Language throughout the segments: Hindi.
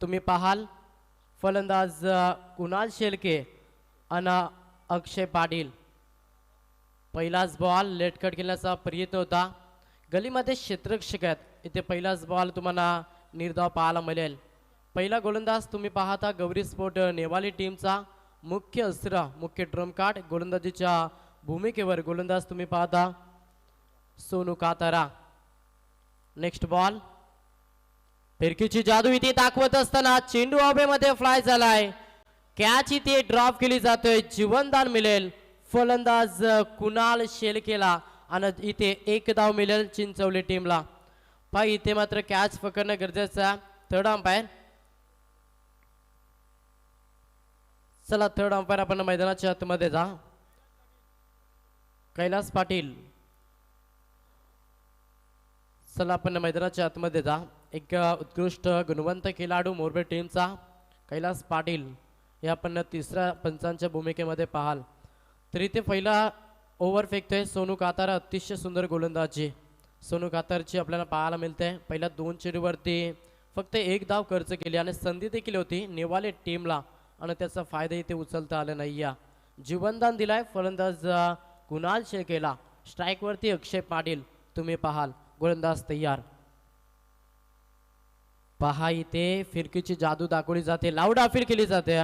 तुम्ही पाहाल फलंदाज कुणाल शेळके आणि अक्षय पाटील. पहिलाच बॉल लेट कट केल्याचा प्रयत्न होता. गलीमध्ये क्षेत्ररक्षक आहेत इथे पहिलाच बॉल तुम्हाला निर्धाव पाहायला मिळेल. पहिला गोलंदाज तुम्ही पाहता गौरी स्पोर्ट नेवाली टीमचा मुख्य अस्त्र मुख्य ड्रम कार्ड गोलंदाजीच्या भूमिकेवर गोलंदाज तुम्ही पाहता सोनू कातारा. नेक्स्ट बॉल फिरकीची जादू इथे दाखवत असताना चेंडू हवेमध्ये फ्लाय झालाय. कॅच इथे ड्रॉप केली जातोय. जीवनदान मिळेल फलंदाज कुणाल शेळकेला आणि इथे एक धाव मिळेल चिंचवली टीमला. पहा इथे मात्र कॅच पकडणं गरजेचं आहे. थर्ड अंपायर चला थर्ड अंपायर आपण मैदानाच्या आतमध्ये जा. कैलास पाटील चला आपण मैदानाच्या आतमध्ये जा. एक उत्कृष्ट गुणवंत खेळाडू मोरबे टीमचा कैलास पाटील हे आपण तिसऱ्या पंचांच्या भूमिकेमध्ये पाहाल. तर इथे पहिला ओव्हर फेकतोय सोनू कातारा. अतिशय सुंदर गोलंदाजी सोनू कातारची आपल्याला पाहायला मिळते. पहिल्या 2 चेंडूवरती फक्त एक धाव खर्च केली आणि संधी देखील होती नेवाले टीमला आणि त्याचा फायदा इथे उचलता आला नाही. या जीवनदान दिलाय फलंदाज कुणाल शेळकेला. स्ट्राईकवरती अक्षय पाटील तुम्ही पाहाल. गोलंदाज तयार. पहा इथे फिरकीची जादू दाखवली जाते. लाऊड अपील केली जाते.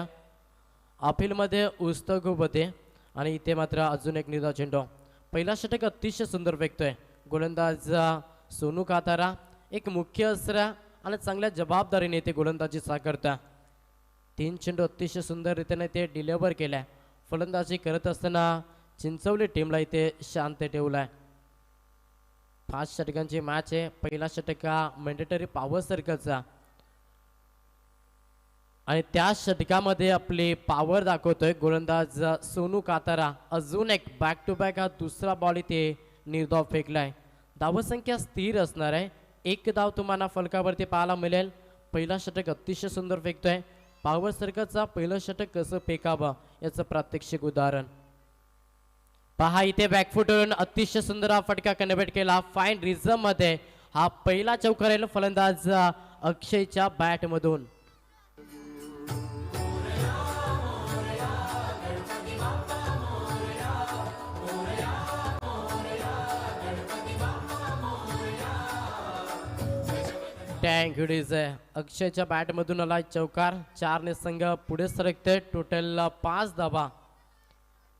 अपीलमध्ये उस्त खूप होते आणि इथे मात्र अजून एक निर्धाव चेंडू. पहिला षटक अतिशय सुंदर फेकतोय गोलंदाज सोनू कातारा. एक मुख्य अस्त्र आणि चांगल्या जबाबदारीने इथे गोलंदाजी साकारता. 3 चेंडू अतिशय सुंदररीतीने ते डिलिव्हर केलाय. फलंदाजी करत असताना चिंचवली टीमला इथे शांत ठेवलाय. 5 षटकांची मॅच आहे. पहिला षटक हा मॅन्डेटरी पॉवर सर्कलचा आणि त्या षटकामध्ये आपली पॉवर दाखवतोय गोलंदाज सोनू कातारा. अजून एक बॅक टू बॅक हा दुसरा बॉल इथे निर्धाव फेकलाय. धावसंख्या स्थिर असणार आहे. एक धाव तुम्हाला फलकावरती पाहायला मिळेल. पहिला षटक अतिशय सुंदर फेकतोय. पॉवर सर्कलचा पहिलं षटक कसं फेकावं याचं प्रात्यक्षिक उदाहरण पहा. इथे बॅकफुटवरून अतिशय सुंदर हा फटका कन्व्हर्ट केला. फाईन रिझम मध्ये हा पहिला चौकार राहील फलंदाज अक्षयच्या बॅट मधून. Thank you DJ. अक्षयच्या बॅट मधून आला चौकार. 4 ने संघ पुढे सरकते. टोटल 5 धावा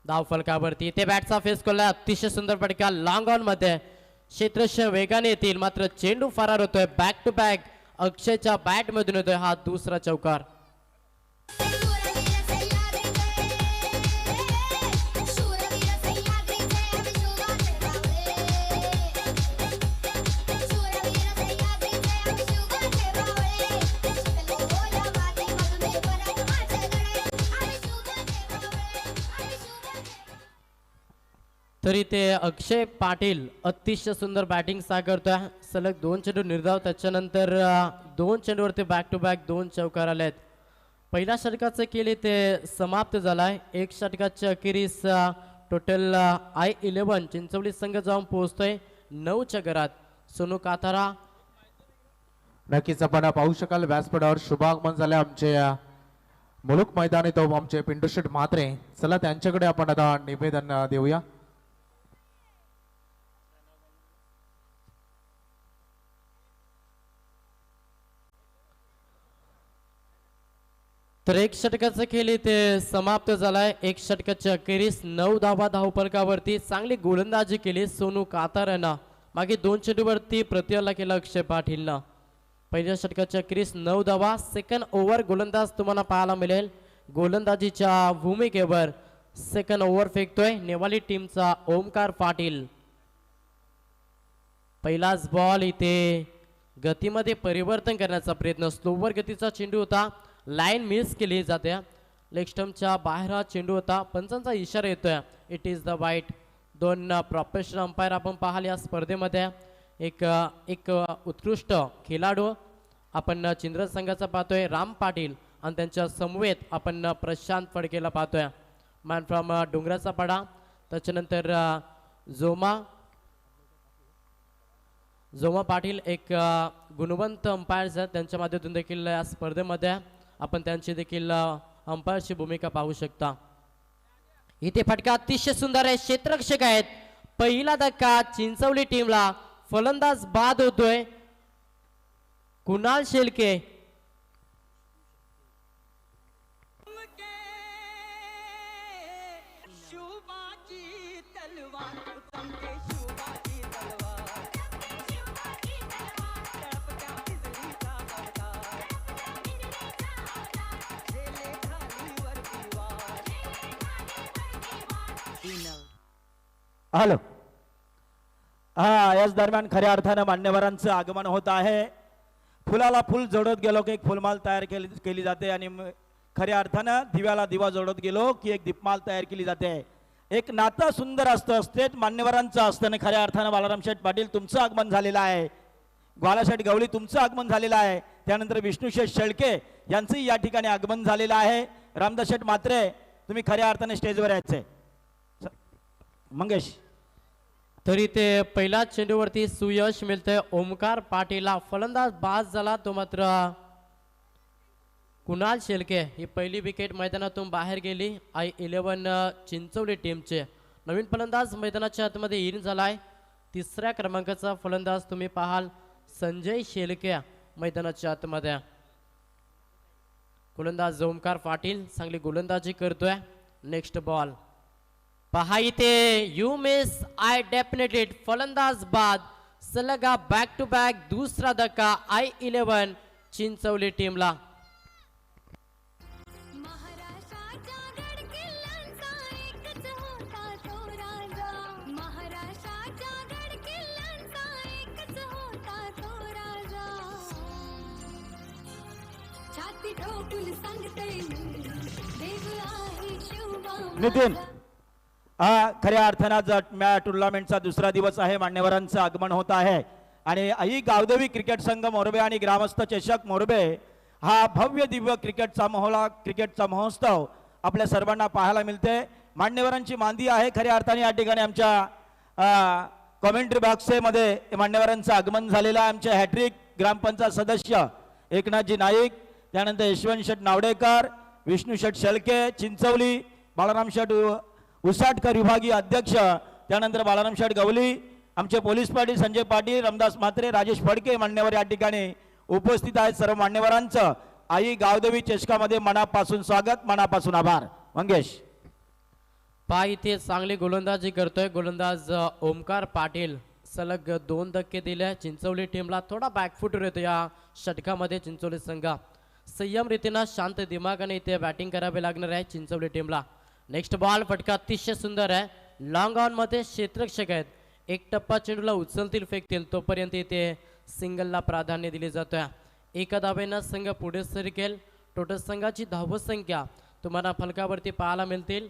धाव फलकावरती. इथे बॅटचा फेस केला. अतिशय सुंदर फटका लॉंग ऑन मध्ये क्षेत्रशः वेगाने येतील मात्र चेंडू फरार होतोय. बॅक टू बॅक अक्षयच्या बॅट मधून येतोय हा दुसरा चौकार. तरी ते अक्षय पाटील अतिशय सुंदर बॅटिंग साकारतोय. सलग 2 चेंडू निर्धाव. त्याच्यानंतर 2 चेंडूवरती बॅक टू बॅक 2 चौकार आलेत. पहिल्या षटकाचं केले ते समाप्त झालाय. 1 षटकाच्या अखेरीस टोटल I11 चिंचवली संघ जाऊन पोहोचतोय 9च्या घरात. सोनू कातारा नक्कीच आपण पाहू शकाल व्यासपीठावर शुभागमन झाले आमचे मुलुक मैदानी तो आमचे पिंटू शेट म्हात्रे. चला त्यांच्याकडे आपण आता निवेदन देऊया. तर 1 षटकाचा खेळ इथे समाप्त झालाय. 1 षटकाच्या अखेरीस 9 धावा धावफलकावरती. चांगली गोलंदाजी केली सोनू कातारानं. मागे 2 चेंडूवरती प्रत्ययाला केला अक्षय पाटीलनं. पहिल्या षटकाच्या अखेरीस 9 धावा. सेकंड ओव्हर गोलंदाज तुम्हाला पाहायला मिळेल. गोलंदाजीच्या भूमिकेवर सेकंड ओव्हर फेकतोय नेवाली टीमचा ओमकार पाटील. पहिलाच बॉल इथे गतीमध्ये परिवर्तन करण्याचा प्रयत्न. स्लोवर गतीचा चेंडू होता. लाईन मिस केली जाते. लेग स्टंपच्या बाहेर हा चेंडू होता. पंचांचा इशारा येतोय. It is the white. 2 professional umpire आपण पाहाल या स्पर्धेमध्ये. एक उत्कृष्ट खेळाडू आपण चिंद्र संघाचा पाहतोय राम पाटील आणि त्यांच्या समवेत आपण प्रशांत फडकेला पाहतोय. मॅन फ्रॉम डोंगराचा पाडा. त्याच्यानंतर जोमा जोमा पाटील एक गुणवंत अंपायर्स आहेत, त्यांच्या माध्यमातून देखील या स्पर्धेमध्ये आपण त्यांची देखील अंपायरची भूमिका पाहू शकता. इथे फटका अतिशय सुंदर आहे, क्षेत्ररक्षक आहेत. पहिला धक्का चिंचवली टीमला, फलंदाज बाद होतोय कुणाल शेळके. हॅलो. हा, याच दरम्यान खऱ्या अर्थानं मान्यवरांचं आगमन होत आहे. फुलाला फुल जोडत गेलो की एक फुलमाल तयार केली जाते आणि खऱ्या अर्थानं दिव्याला दिवा जोडत गेलो की एक दीपमाल तयार केली जाते. एक नातं सुंदर असतं, स्टेट मान्यवरांचं असतं. आणि खऱ्या अर्थानं बालाराम शेठ पाटील तुमचं आगमन झालेलं आहे, ग्वालाशेठ गवळी तुमचं आगमन झालेलं आहे, त्यानंतर विष्णुशेठ शेळके यांचंही या ठिकाणी आगमन झालेलं आहे. रामदास शेठ मात्रे तुम्ही खऱ्या अर्थाने स्टेजवर यायचे. मंगेश. तरी ते पहिल्या चेंडूवरती सुयश मिळतंय ओमकार पाटीलला. फलंदाज बाद झाला तो मात्र कुणाल शेळके. ही पहिली विकेट मैदानातून बाहेर गेली. I11 चिंचवली टीमचे नवीन फलंदाज मैदानाच्या आतमध्ये इन झालाय. तिसऱ्या क्रमांकाचा फलंदाज तुम्ही पाहाल संजय शेळके मैदानाच्या आतमध्ये. गोलंदाज ओमकार पाटील चांगली गोलंदाजी करतोय. नेक्स्ट बॉल पहा इथे यू मिस आय डेफिनेटेड, फलंदाज बाद. सलगा बॅक टू बॅक दुसरा धक्का I11 चिंचवली टीमला. नितीन. हा, खऱ्या अर्थानं टुर्नामेंटचा दुसरा दिवस आहे. मान्यवरांचं आगमन होत आहे आणि आई गावदेवी क्रिकेट संघ मोरबे आणि ग्रामस्थ चषक मोरबे हा भव्य दिव्य क्रिकेटचा महोत्सव आपल्या सर्वांना पाहायला मिळते. मान्यवरांची मांदी आहे. खऱ्या अर्थाने या ठिकाणी आमच्या कॉमेंट्री बॉक्समध्ये मान्यवरांचं आगमन झालेलं आहे. आमचे हॅट्रिक ग्रामपंचायत सदस्य एकनाथजी नाईक, त्यानंतर यशवंत शेठ नावडेकर, विष्णू शेठ शेळके चिंचवली, बाळाराम शेठ उसाटकर विभागीय अध्यक्ष, त्यानंतर बाळाराम शेठ गवली, आमचे पोलीस पाटील संजय पाटील, रामदास म्हात्रे, राजेश फडके मान्यवर या ठिकाणी उपस्थित आहेत. सर्व मान्यवरांचं आई गावदेवी चषकामध्ये मनापासून स्वागत, मनापासून आभार. मंगेश. पहा इथे चांगली गोलंदाजी करतोय गोलंदाज ओमकार पाटील. सलग 2 धक्के दिले चिंचवली टीमला. थोडा बॅकफुटर येतो या षटकामध्ये चिंचवली संघ. संयम रीतीनं शांत दिमागाने इथे बॅटिंग करावी लागणार आहे चिंचवली टीमला. नेक्स्ट बॉल फटका अतिशय सुंदर आहे. लॉंग ऑन मध्ये क्षेत्ररक्षक आहेत. एक टप्पा चेंडूला उचलतील फेकतील तोपर्यंत इथे सिंगलला प्राधान्य दिले जातोय. एका धावेनं संघ पुढे सरकेल. टोटल संघाची धावसंख्या तुम्हाला फलकावरती पाहायला मिळतील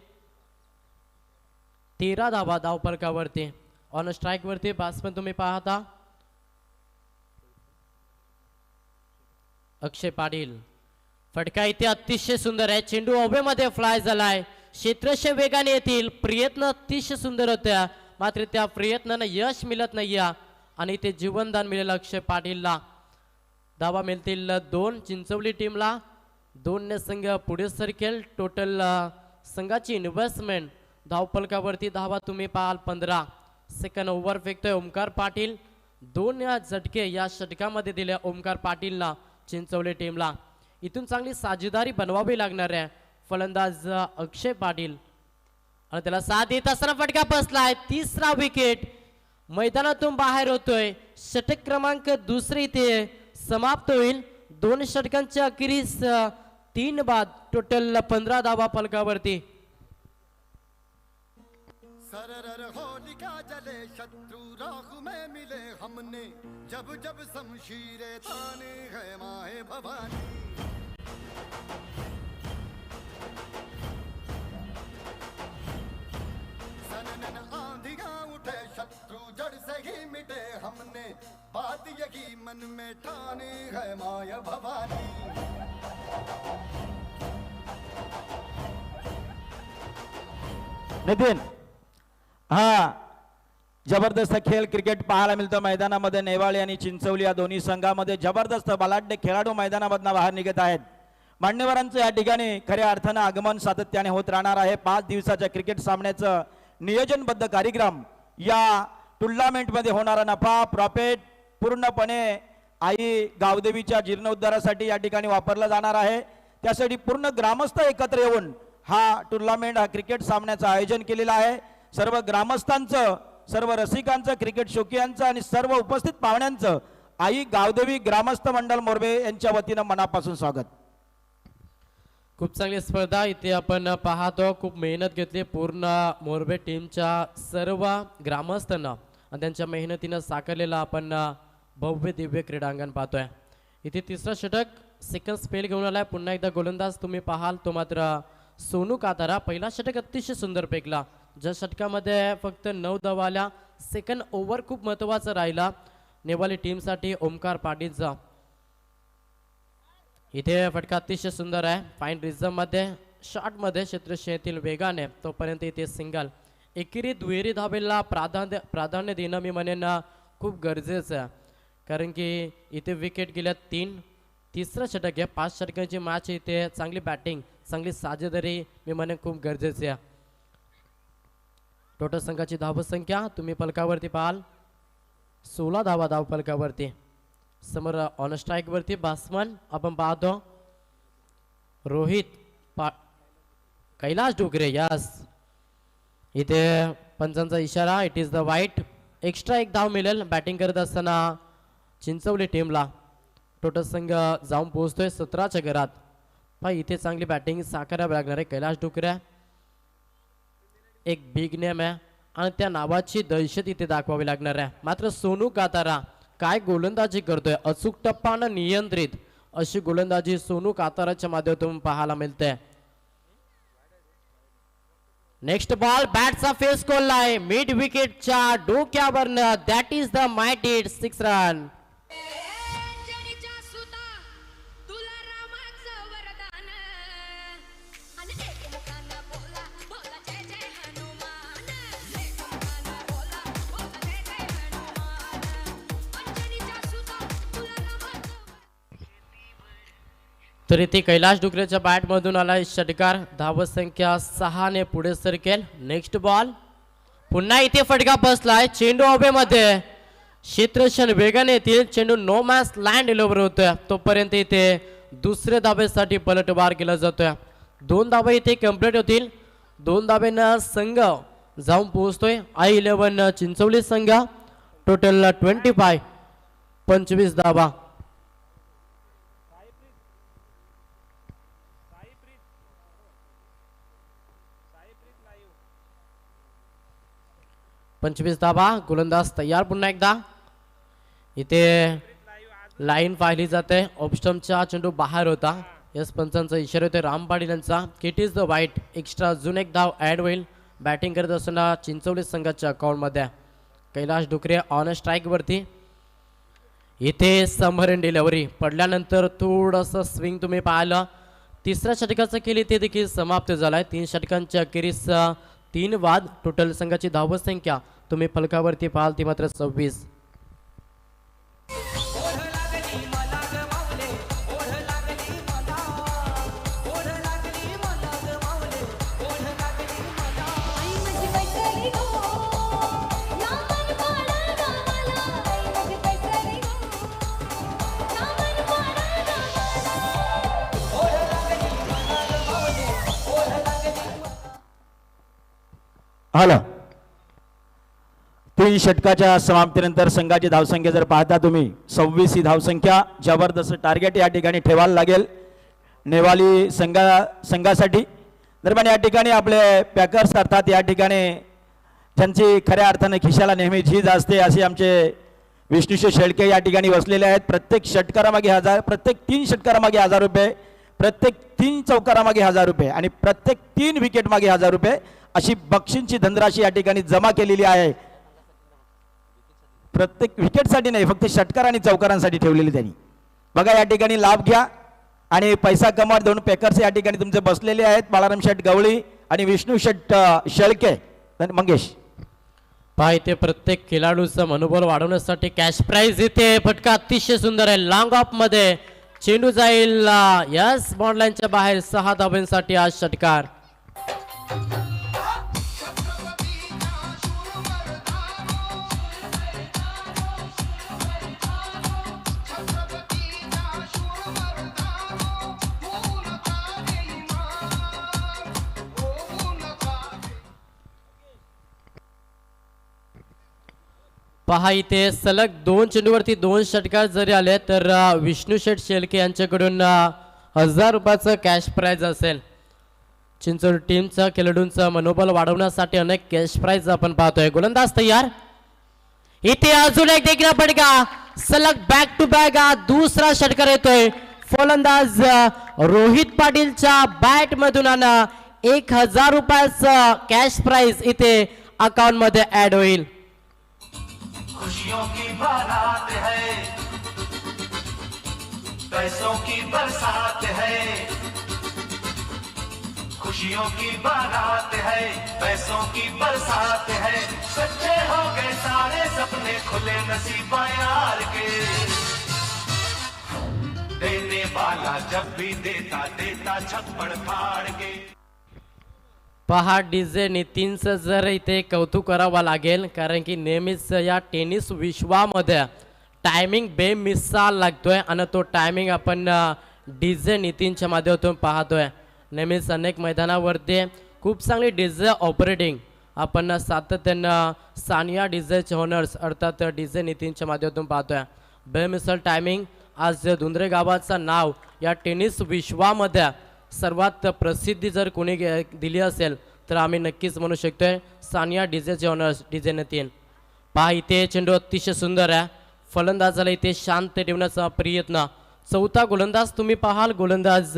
13 धावा धाव फलकावरती. ऑन स्ट्राईक वरती बॅट्समन तुम्ही पाहता अक्षय पाटील. फटका इथे अतिशय सुंदर आहे. चेंडू ओव्हरमध्ये फ्लाय झालाय. क्षेत्रशः वेगाने येतील. प्रयत्न अतिशय सुंदर होत्या मात्र त्या प्रयत्नानं यश मिळत नाही आणि ते जीवनदान मिळेल अक्षय पाटीलला. धावा मिळतील 2 चिंचवली टीमला. 2 संघ पुढे सरकेल. टोटल संघाची इन्व्हेस्टमेंट धावफलकावरती धावा तुम्ही पाहाल 15. सेकंड ओव्हर फेकतोय ओमकार पाटील. 2 झटके या षटकामध्ये दिल्या ओमकार पाटीलला चिंचवली टीमला. इथून चांगली साजेदारी बनवावी लागणार आहे फलंदाज अक्षय पाटील आणि त्याला साथ देत असताना फटका बसलाय. तिसरा विकेट मैदानातून बाहेर होतोय. षटक क्रमांक 2 इथे समाप्त होईल. 2 षटकांच्या अखेरीस 3 बाद. टोटल 15 धावा फलकावरती. सरर होलिका जले शत्रु राह में मिले हमने जब जब शमशीरे ताने है माए भवानी सनन आंधियां उठे शत्रु जड़ से ही मिटे हमने बात यही मन में ठाने है माया भवानी. नितीन. हा, जबरदस्त खेळ क्रिकेट पाहायला मिळतं मैदानामध्ये. नेवाळे आणि चिंचवली या दोन्ही संघामध्ये जबरदस्त बलाढ्य खेळाडू मैदानामधून बाहेर निघत आहेत. मान्यवरांचं या ठिकाणी खऱ्या अर्थानं आगमन सातत्याने होत राहणार आहे. 5 दिवसाच्या क्रिकेट सामन्याचं नियोजनबद्ध कार्यक्रम या टुर्नामेंटमध्ये होणारा नफा प्रॉफिट पूर्णपणे आई गावदेवीच्या जीर्णोद्धारासाठी या ठिकाणी वापरला जाणार आहे. त्यासाठी पूर्ण ग्रामस्थ एकत्र येऊन हा टुर्नामेंट हा क्रिकेट सामन्याचं आयोजन केलेलं आहे. सर्व ग्रामस्थांचं, सर्व रसिकांचं, क्रिकेट शौकीयांचं आणि सर्व उपस्थित पाहुण्यांचं आई गावदेवी ग्रामस्थ मंडळ मोरबे यांच्या वतीनं मनापासून स्वागत. खूप चांगली स्पर्धा इथे आपण पाहतो. खूप मेहनत घेतली पूर्ण मोरबे टीमच्या सर्व ग्रामस्थांना आणि त्यांच्या मेहनतीनं साकारलेलं आपण भव्य दिव्य क्रीडांगण पाहतोय. इथे तिसरा षटक सेकंड स्पेल घेऊन आलाय. पुन्हा एकदा गोलंदाज तुम्ही पाहाल तो मात्र सोनू कातारा. पहिला षटक अतिशय सुंदर फेकला. ज्या षटकामध्ये फक्त 9 धावा आल्या. सेकंड ओव्हर खूप महत्वाचा राहिला नेवाली टीमसाठी. ओमकार पाटीलचा इथे फटका अतिशय सुंदर आहे. फाईन रिझम मध्ये शॉटमध्ये क्षेत्रक्षेत्रातील वेगाने तोपर्यंत इथे सिंगल. एकेरी दुहेरी धावेला प्राधान्य देणं मी म्हणेन खूप गरजेचं आहे. कारण की इथे विकेट गेल्या 3. तिसरं षटक आहे. 5 षटकांची मॅच. इथे चांगली बॅटिंग, चांगली साजेदारी मी म्हणेन खूप गरजेची आहे. टोटल संघाची धावसंख्या तुम्ही फलकावरती पाहाल 16 धावा धाव फलकावरती. समोर ऑन स्ट्राईक वरती बॅट्समन आपण पाहतो रोहित कैलाश डोकरे. यस, इथे पंचांचा इशारा. It is the white. Extra 1 धाव मिळेल बॅटिंग करत असताना चिंचवली टीमला. टोटल संघ जाऊन पोहोचतोय 17च्या घरात. पाय इथे चांगली बॅटिंग साकारावी लागणार आहे. कैलाश डोकरे एक बिग नेम आहे आणि त्या नावाची दहशत इथे दाखवावी लागणार आहे. मात्र सोनू कातारा काय गोलंदाजी करतोय. अचूक टप्पानं नियंत्रित अशी गोलंदाजी सोनू काताराच्या माध्यमातून पाहायला मिळते. नेक्स्ट बॉल बॅटचा फेस कोल्लाय मिड विकेटच्या डोक्यावरनं. That is the mighty 6 run. तर इथे कैलाश डुकरेच्या बॅटमधून आलाय षटकार. धावसंख्या 6 ने पुढे सरकेल. नेक्स्ट बॉल पुन्हा इथे फटका बसलाय. चेंडू हवेमध्ये क्षेत्रक्षण वेगाने येतील. चेंडू नो मॅच लँड एलोवर होतोय. तोपर्यंत इथे दुसऱ्या धावेसाठी पलटवार केला जातोय. 2 धावे इथे कंप्लीट होतील. 2 धावेनं संघ जाऊन पोहोचतोय I11 चिंचवली संघ. टोटल 25 धावा. धावा. गोलंदाज तयार. पुन्हा एकदा इथे लाईन पाहिली जाते. ऑफस्टमचा चेंडू बाहेर होता. यस, पंचांचा इशारा होते राम पाटील यांचा. It is the white. Extra अजून 1 धाव ॲड होईल. बॅटिंग करत असताना चिंचवली संघाच्या अकाउंटमध्ये. कैलाश डुकरे ऑन स्ट्राईक वरती. इथे समरण डिलिव्हरी पडल्यानंतर थोडंसं स्विंग तुम्ही पाहिलं. तिसऱ्या षटकाचा खेळ इथे देखील समाप्त झालाय. 3 षटकांच्या अखेरीस 3 बाद. टोटल संघाची धावसंख्या तुम्ही फलकावरती पाहाल ती मात्र 26. हॅलो, 3 षटकाच्या समाप्तीनंतर संघाची धावसंख्या जर पाहता तुम्ही 26 ही धावसंख्या. जबरदस्त टार्गेट या ठिकाणी ठेवायला लागेल नेवाली संघासाठी. दरम्यान या ठिकाणी आपले पॅकर्स अर्थात या ठिकाणी ज्यांची खऱ्या अर्थाने खिशाला नेहमी झीज असते असे आमचे विष्णुशे शेळके या ठिकाणी बसलेले आहेत. प्रत्येक षटकारामागे 1000, प्रत्येक 3 षटकारामागे 1000 रुपये, प्रत्येक 3 चौकारामागे 1000 रुपये आणि प्रत्येक 3 विकेट मागे 1000 रुपये अशी बक्षींची धनराशी या ठिकाणी जमा केलेली आहे. प्रत्येक विकेटसाठी नाही, फक्त षटकार आणि चौकारांसाठी ठेवलेली त्यांनी. बघा या ठिकाणी लाभ घ्या आणि पैसा कमवत. 2 पॅकर्स या ठिकाणी तुमचे बसलेले आहेत. बाळाराम शेठ गवळी आणि विष्णू शेठ शेळके. मंगेश पहा इथे प्रत्येक खेळाडूचं मनोबल वाढवण्यासाठी कॅश प्राइज इथे फटका अतिशय सुंदर आहे. लॉंग ऑफ मध्ये चेंडू जाईल यस बॉन्डलाईनच्या बाहेर. 6 धावांसाठी आज षटकार. पहा इथे सलग 2 चेंडूवरती 2 षटकार जरी आले तर विष्णू शेठ शेळके यांच्याकडून 1000 रुपयाचं कॅश प्राइज असेल. चिंचोड टीमचा खेळाडूंचं मनोबल वाढवण्यासाठी अनेक कॅश प्राइज आपण पाहतोय. गोलंदाज तयार. इथे अजून एक देखील फटका. सलग बॅक टू बॅक दुसरा षटकार येतोय. फलंदाज रोहित पाटीलच्या बॅट मधून 1000 रुपयाचं कॅश प्राइज इथे अकाउंट मध्ये ऍड होईल. खुशियों की बारात है, पैसों की बरसात है. खुशियों की बारात है, पैसों की बरसात है. सच्चे हो गए सारे सपने, खुले नसीबा यार के. देने वाला जब भी देता देता छप्पड़ फाड़ के. पहा डीजे नितीनचं जर इथे कौतुक करावं लागेल, कारण की नेहमीच या टेनिस विश्वामध्ये टायमिंग बेमिसाल लागतोय आणि तो टायमिंग आपण डीजे नितीनच्या माध्यमातून पाहतोय. नेहमीच अनेक मैदानावरती खूप चांगली डीजे ऑपरेटिंग आपण सातत्यानं सानिया डीजेचे ओनर्स अर्थात डीजे नितीनच्या माध्यमातून पाहतोय. बेमिसाल टायमिंग. आज धुंद्रे गावाचं नाव या टेनिस विश्वामध्ये सर्वात प्रसिद्धी जर कोणी दिली असेल तर आम्ही नक्कीच म्हणू शकतोय सानिया डीजेचे ओनर्स डीजे नितीन. पहा इथे चेंडू अतिशय सुंदर आहे. फलंदाजाला इथे शांत ठेवण्याचा प्रयत्न. चौथा गोलंदाज तुम्ही पाहाल गोलंदाज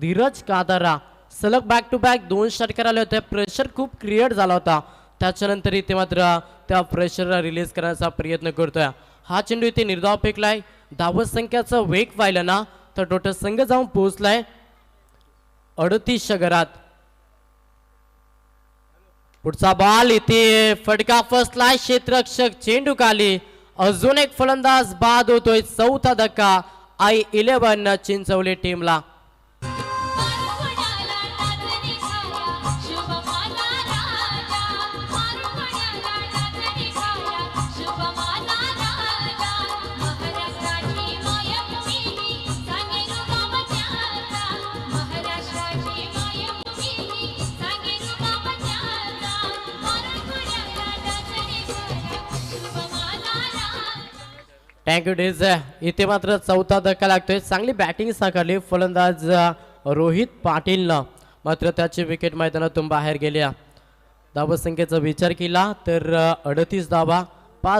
धीरज कादारा. सलग बॅक टू बॅक 2 षटकार आले होते. प्रेशर खूप क्रिएट झाला होता. त्याच्यानंतर इथे मात्र त्या प्रेशरला रिलीज करण्याचा प्रयत्न करतोय. हा चेंडू इथे निर्धाव फेकलाय. धावत संख्याचा वेग पाहिला ना तर टोटल संघ जाऊन पोहोचलाय 38 घरात. पुढचा बॉल इथे फटका फसलाय. क्षेत्ररक्षक चेंडू खाली. अजून एक फलंदाज बाद होतोय. चौथा धक्का I11 चिंचवली टीमला. Thank you DJ. इथे मात्र चौथा धक्का लागतोय. चांगली बॅटिंग साकारली फलंदाज रोहित पाटीलनं, मात्र त्याची विकेट मैदानातून बाहेर गेल्या. धावसंख्येचा विचार केला तर 38 धावा.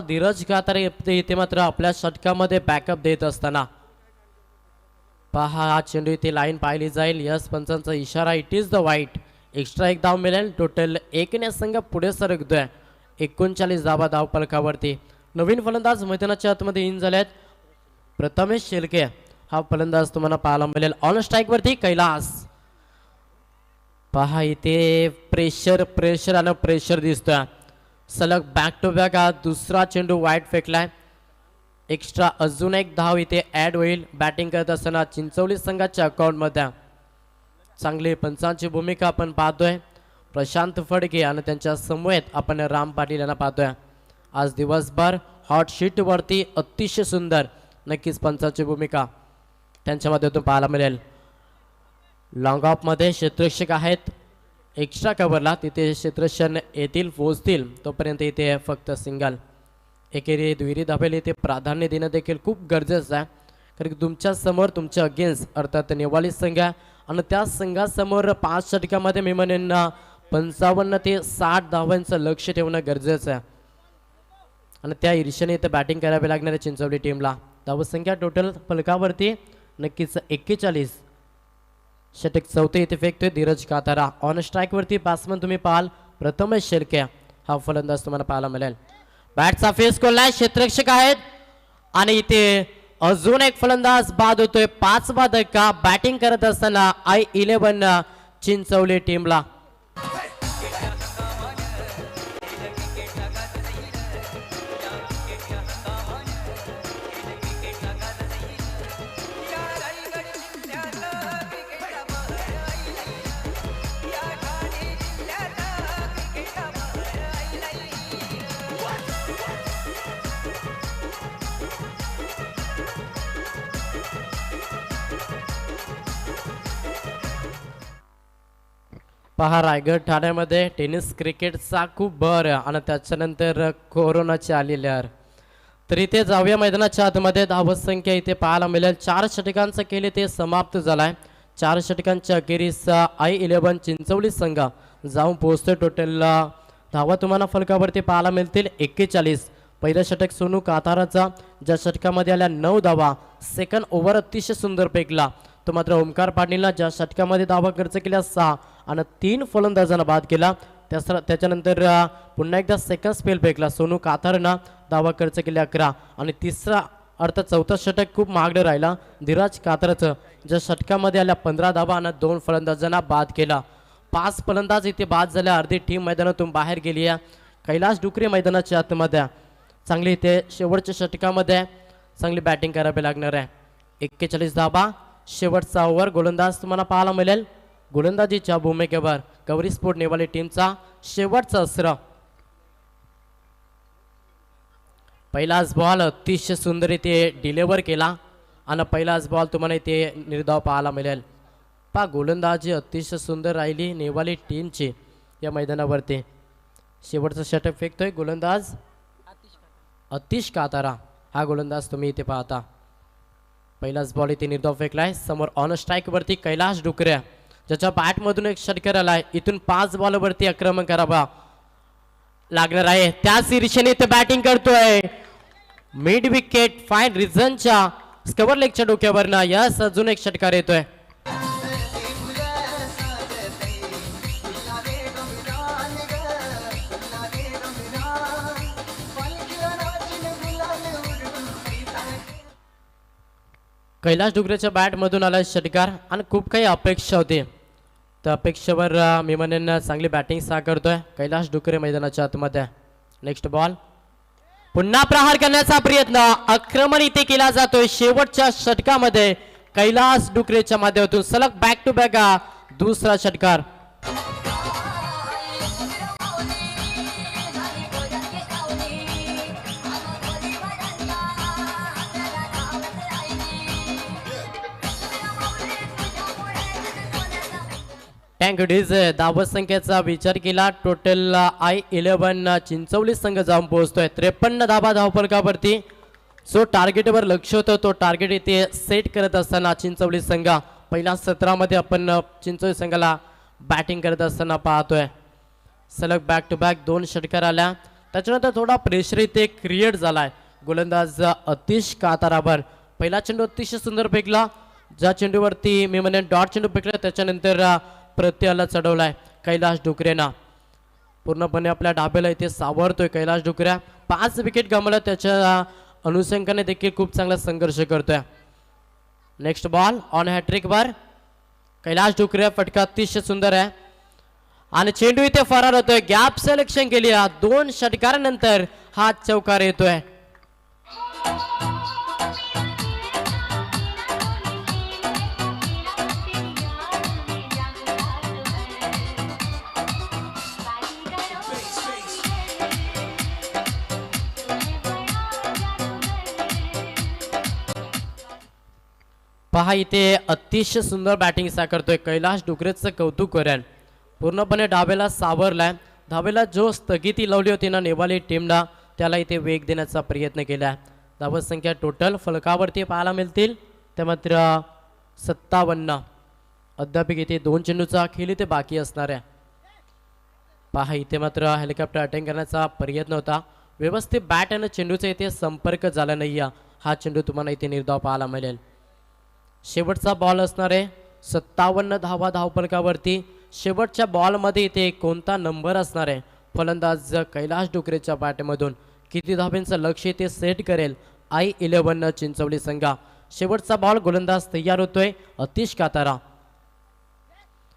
धीरज कातारे इथे मात्र आपल्या षटकामध्ये बॅकअप देत असताना पहा हा चेंडू इथे लाईन पाहिली जाईल. यस पंचांचा इशारा. It is the white. Extra एक धाव मिळेल. टोटल 1 संघ पुढे सरकतोय. 39 धावा धावफलकावरती. नवीन फलंदाज मैदानाच्या आतमध्ये इन झालेत. प्रथमेश शेळके हा फलंदाज तुम्हाला पाहायला मिळेल. ऑन स्ट्राईक वरती कैलास. पहा इथे प्रेशर आणि प्रेशर दिसतोय. सलग बॅक टू बॅक हा दुसरा चेंडू वाईट फेकलाय. एक्स्ट्रा अजून एक धाव इथे ऍड होईल. बॅटिंग करत असताना चिंचवली संघाच्या अकाउंटमध्ये चांगली पंचांची भूमिका आपण पाहतोय. प्रशांत फडके आणि त्यांच्या समवेत आपण राम पाटील यांना पाहतोय. आज दिवसभर हॉट शीट वरती अतिशय सुंदर नक्कीच पंचांची भूमिका त्यांच्या माध्यमातून पाहायला मिळेल. लॉंग ऑफ मध्ये क्षेत्ररक्षक आहेत. एक्स्ट्रा कव्हरला तिथे क्षेत्ररक्षण येतील पोहोचतील तोपर्यंत इथे फक्त सिंगल. एकेरी दुहेरी धावेला इथे प्राधान्य देणं देखील खूप गरजेचं आहे, कारण की तुमच्या समोर तुमच्या अगेन्स्ट अर्थात नेवाळी संघ आणि त्या संघासमोर 5 षटकामध्ये मी म्हणेन 55 ते 60 धावांचं लक्ष ठेवणं गरजेचं आहे. आणि त्या ईर्ष्याने इथे बॅटिंग करावी लागणार आहे चिंचवली टीमला. धावसंख्या टोटल फलकावरती नक्कीच 41. षटक चौथे इथे फेकतोय धीरज कातारा. ऑन स्ट्राईक वरती बॅट्समन तुम्ही पाहाल प्रथमेश शेळके हा फलंदाज तुम्हाला पाहायला मिळेल. बॅटचा फेस कोल्हाय क्षेत्ररक्षक आहेत आणि इथे अजून एक फलंदाज बाद होतोय. 5वा धक्का बॅटिंग करत असताना I11 चिंचवली टीमला. पहा रायगड ठाण्यामध्ये टेनिस क्रिकेटचा खूप भर आहे आणि त्याच्यानंतर कोरोनाची आलेली आहे. तर इथे जाऊया मैदानाच्या आतमध्ये धावत संख्या इथे पाहायला मिळेल. 4 षटकांचं केले ते समाप्त झालाय. 4 षटकांच्या अखेरीस I11 चिंचवली संघ जाऊन पोहोचतोय. टोटल धावा तुम्हाला फलकावरती पाहायला मिळतील 41. पहिलं षटक सोनू काताराचा, ज्या षटकामध्ये आल्या 9 धावा. सेकंड ओव्हर अतिशय सुंदर फेकला तो मात्र ओमकार पाटीलला, ज्या षटकामध्ये धावा खर्च केल्या 6 आणि 3 फलंदाजांना बाद केला. त्याच्यानंतर पुन्हा एकदा सेकंड स्पेल फेकला सोनू कातारनं, धावा खर्च केल्या 11 आणि तिसरा अर्थात चौथा षटक खूप महागडं राहिला धीराज कातरचं, ज्या षटकामध्ये आल्या 15 धावा आणि 2 फलंदाजांना बाद केला. 5 फलंदाज इथे बाद झाल्या. अर्धी टीम मैदानातून बाहेर गेली आहे. कैलास डुकरे मैदानाच्या आतमध्ये चांगली इथे शेवटच्या षटकामध्ये चांगली बॅटिंग करावी लागणार आहे. 41 धावा. शेवटचा ओव्हर गोलंदाज तुम्हाला पाहायला मिळेल. गोलंदाजीच्या भूमिकेवर गौरी स्पोर्ट नेवाली टीमचा शेवटचा अस्त्र. पहिलाच बॉल अतिशय सुंदर इथे डिलिव्हर केला आणि पहिलाच बॉल तुम्हाला इथे निर्धाव पाहायला मिळेल. पहा गोलंदाजी अतिशय सुंदर राहिली नेवाली टीमची या मैदानावरती. शेवटचं षटक फेकतोय गोलंदाज अतिश कातारा, हा गोलंदाज तुम्ही इथे पाहता. पहिलाच बॉल इथे निर्धाव फेकलाय. समोर ऑन स्ट्राईक वरती कैलास डुकरे, ज्याच्या बॅटमधून एक षटकर आलाय. इथून 5 बॉलवरती आक्रमण करावा लागणार आहे. त्याच ईर्षेने इथे बॅटिंग करतोय. मिड विकेट फाईन रिझनच्या स्कवर लेगच्या डोक्यावरनं यस अजून एक षटकार येतोय. कैलास डुकरेच्या बॅटमधून आला षटकार आणि खूप काही अपेक्षा होती. त्या अपेक्षेवर मी म्हणेन चांगली बॅटिंग साकारतोय कैलास डुकरे मैदानाच्या आतमध्ये. नेक्स्ट बॉल पुन्हा प्रहार करण्याचा प्रयत्न, आक्रमण इथे केला जातोय. शेवटच्या षटकामध्ये कैलास डुकरेच्या माध्यमातून सलग बॅक टू बॅक दुसरा षटकार. Thank you DJ. धावत संख्येचा विचार केला टोटल I11 चिंचवली संघ जाऊन पोहोचतोय 53 धावा धावफलकावरती. जो टार्गेटवर लक्ष होतं तो टार्गेट इथे सेट करत असताना चिंचवली संघ पहिल्या सत्रामध्ये आपण चिंचवली संघाला बॅटिंग करत असताना पाहतोय. सलग बॅक टू बॅक 2 षटकार आल्या. त्याच्यानंतर थोडा प्रेशर इथे क्रिएट झालाय गोलंदाज अतिश कातारावर. पहिला चेंडू अतिशय सुंदर फेकला, ज्या चेंडूवरती मी म्हणेन डॉट चेंडू फेकला. त्याच्यानंतर प्रत्ययाला चढवलाय कैलास डुकरेना. पूर्णपणे आपल्या डाब्याला इथे सावरतोय कैलास डुकऱ्या. 5 विकेट गमावल्या, त्याच्या अनुषंगाने देखील खूप चांगला संघर्ष करतोय. नेक्स्ट बॉल ऑन हॅट्रिक वर कैलास डुकऱ्या, फटका अतिशय सुंदर आहे आणि चेंडू इथे फरार होतोय. गॅप सिलेक्शन केली. 2 षटकारानंतर हा चौकार येतोय. पहा इथे अतिशय सुंदर बॅटिंग साकारतोय कैलास डुकरेचं कौतुक करेन. पूर्णपणे डावेला सावरलाय. धावेला जो स्थगिती लावली होती ना नेवाली टीमला, त्याला इथे वेग देण्याचा प्रयत्न केला. धावत संख्या टोटल फलकावरती पाहायला मिळतील ते मात्र 57. अद्याप इथे 2 चेंडूचा खेळ इथे बाकी असणार आहे. पहा इथे मात्र हेलिकॉप्टर अटेंड करण्याचा प्रयत्न होता. व्यवस्थित बॅट आणि चेंडूचा इथे संपर्क झाला नाही. हा चेंडू तुम्हाला इथे निर्धाव पाहायला मिळेल. शेवटचा बॉल असणार आहे. 57 धावा धावफलकावरती. शेवटच्या बॉलमध्ये इथे कोणता नंबर असणार आहे? फलंदाज कैलास डुकरेच्या बॅटमधून किती धावांचं लक्ष इथे सेट करेल I11 चिंचवली संघ. शेवटचा बॉल गोलंदाज तयार होतोय अतिश कातारा.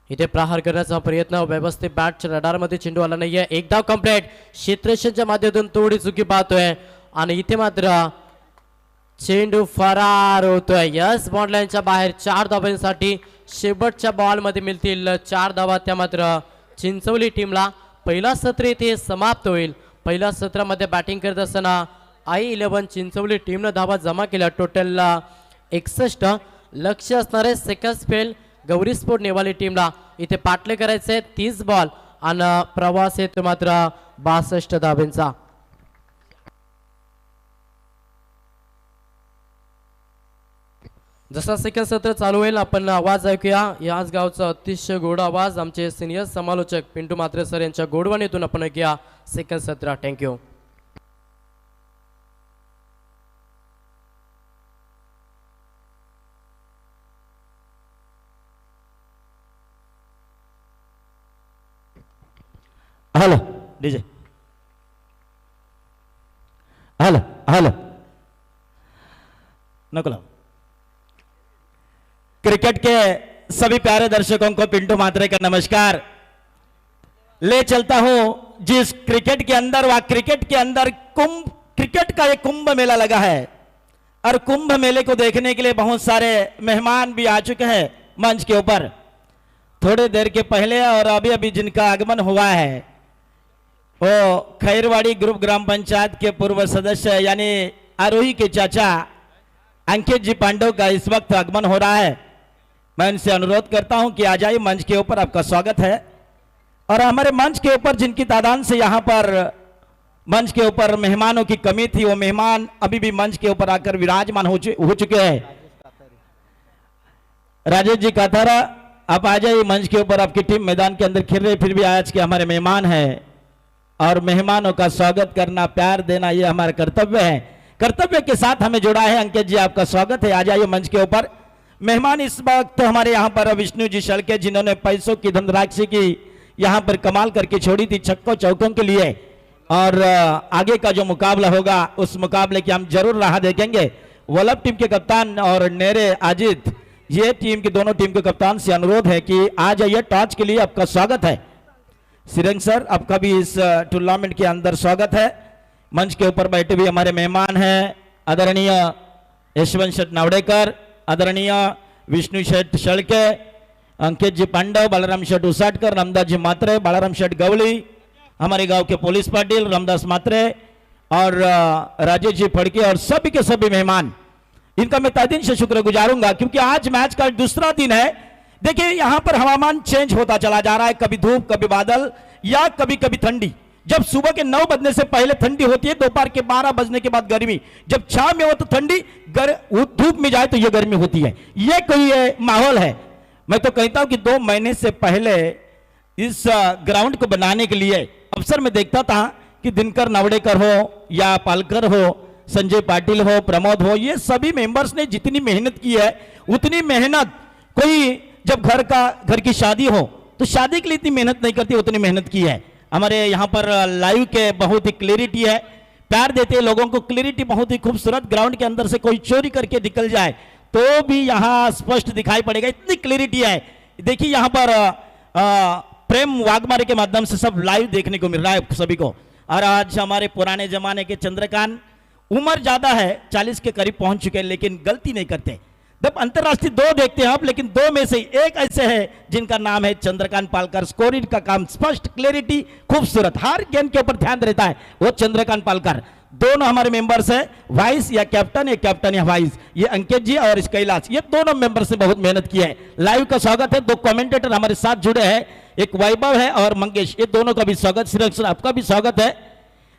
इथे प्रहार करण्याचा प्रयत्न, व्यवस्थित बॅटच्या रडारमध्ये चेंडू आला नाहीये. एक धाव कंप्लीट. क्षेत्ररक्षणच्या माध्यमातून थोडी चुकी पाहतोय आणि इथे मात्र चेंडू फरार होतोय. यस बॉन्डलाईनच्या बाहेर 4 धावांसाठी शेवटच्या बॉलमध्ये मिळतील 4 धावा. त्या मात्र चिंचवली टीमला. पहिला सत्र इथे समाप्त होईल. पहिल्या सत्रामध्ये बॅटिंग करत असताना I11 चिंचवली टीमनं धावा जमा केल्या टोटल 61. लक्ष असणारे सेकंड स्पेल गौरी स्पोर्ट नेवाली टीमला इथे पाटले करायचे 30 बॉल आणि प्रवास येतो मात्र 62 धाब्यांचा. जसा सेकंड सत्र चालू होईल आपण आवाज ऐकूया. याच गावचा अतिशय गोड आवाज आमचे सिनियर समालोचक पिंटू म्हात्रे सर यांच्या गोडवाणीतून आपण ऐकूया सेकंड सत्र. Thank you. Hello DJ, hello hello नको लाओ. क्रिकेट के सभी प्यारे दर्शकों को पिंटू म्हात्रे का नमस्कार. ले चलता हूं जिस क्रिकेट के अंदर, वह क्रिकेट के अंदर क्रिकेट का एक कुंभ मेला लगा है और कुंभ मेले को देखने के लिए बहुत सारे मेहमान भी आ चुके हैं मंच के ऊपर. थोड़ी देर के पहले और अभी अभी जिनका आगमन हुआ है वो खैरवाड़ी ग्रुप ग्राम पंचायत के पूर्व सदस्य यानी आरोही के चाचा अंकित जी पांडव का इस वक्त आगमन हो रहा है. मैं उनसे अनुरोध करता हूं कि आ जाइए, मंच के ऊपर आपका स्वागत है. और हमारे मंच के ऊपर जिनकी तादाद से यहाँ पर मंच के ऊपर मेहमानों की कमी थी, वो मेहमान अभी भी मंच के ऊपर आकर विराजमान हो चुके हैं. राजेश जी काथारा, आप आ जाइए मंच के ऊपर. आपकी टीम मैदान के अंदर खेल रही, फिर भी आज के हमारे मेहमान हैं और मेहमानों का स्वागत करना, प्यार देना, ये हमारा कर्तव्य है. कर्तव्य के साथ हमें जुड़ा है. अंकित जी आपका स्वागत है, आ जाइए मंच के ऊपर. मेहमान इस वक्त हमारे यहाँ पर विष्णु जी शलके, जिन्होंने पैसों की धनराशि की यहाँ पर कमाल करके छोड़ी थी छक्कों चौकों के लिए. और आगे का जो मुकाबला होगा उस मुकाबले की हम जरूर राह देखेंगे. वल्लभ टीम के कप्तान और नेरे अजित, ये टीम की दोनों टीम के कप्तान से अनुरोध है कि आ जाइए. टॉस के लिए आपका स्वागत है. सिरंग सर, आपका भी इस टूर्नामेंट के अंदर स्वागत है. मंच के ऊपर बैठे भी हमारे मेहमान हैं आदरणीय यशवंत शेठ नावड़ेकर, आदरणीय विष्णु शेठ शलके, अंकित जी पांडव, बालाराम शेठ उसाटकर, रामदास जी म्हात्रे, बालाराम शेठ गवली, हमारे गांव के पुलिस पाटिल रामदास म्हात्रे और राजेश जी फड़के और सभी के सभी मेहमान, इनका मैं तहे दिल से शुक्र गुजारूंगा क्योंकि आज मैच का दूसरा दिन है. देखिए यहां पर हवामान चेंज होता चला जा रहा है, कभी धूप कभी बादल या कभी कभी ठंडी. जब सुबह के 9 बजने से पहले ठंडी होती है, दोपहर के 12 बजने के बाद गर्मी, जब छाव में हो तो ठंडी, धूप में जाए तो यह गर्मी होती है. यह कोई माहौल है. मैं तो कहता हूं कि 2 महीने से पहले इस ग्राउंड को बनाने के लिए अवसर में देखता था कि दिनकर नावड़ेकर हो या पालकर हो, संजय पाटिल हो, प्रमोद हो, ये सभी मेंबर्स ने जितनी मेहनत की है उतनी मेहनत कोई जब घर की शादी हो तो शादी के लिए इतनी मेहनत नहीं करती, उतनी मेहनत की है. हमारे यहाँ पर लाइव के बहुत ही क्लियरिटी है, प्यार देते हैं लोगों को. क्लियरिटी बहुत ही खूबसूरत. ग्राउंड के अंदर से कोई चोरी करके निकल जाए तो भी यहाँ स्पष्ट दिखाई पड़ेगा, इतनी क्लियरिटी है. देखिए यहाँ पर प्रेम वाघमारे के माध्यम से सब लाइव देखने को मिल रहा है सभी को. और आज हमारे पुराने जमाने के चंद्रकांत, उम्र ज्यादा है, 40 के करीब पहुंच चुके हैं, लेकिन गलती नहीं करते. जब अंतरराष्ट्रीय 2 देखते हैं आप, लेकिन 2 में से एक ऐसे है जिनका नाम है चंद्रकांत पालकर. स्कोरिंग का काम स्पष्ट, क्लियरिटी, खूबसूरत, हर गेंद के ऊपर ध्यान रहता है, वो चंद्रकांत पालकर. दोनों हमारे मेंबर्स है, वाइस या कैप्टन या वाइस, ये अंकित जी और इस कैलाश, ये दोनों मेंबर्स ने बहुत मेहनत की है. लाइव का स्वागत है. 2 कमेंटेटर हमारे साथ जुड़े हैं, एक वैभव है और मंगेश, ये दोनों का भी स्वागत. श्री आपका भी स्वागत है.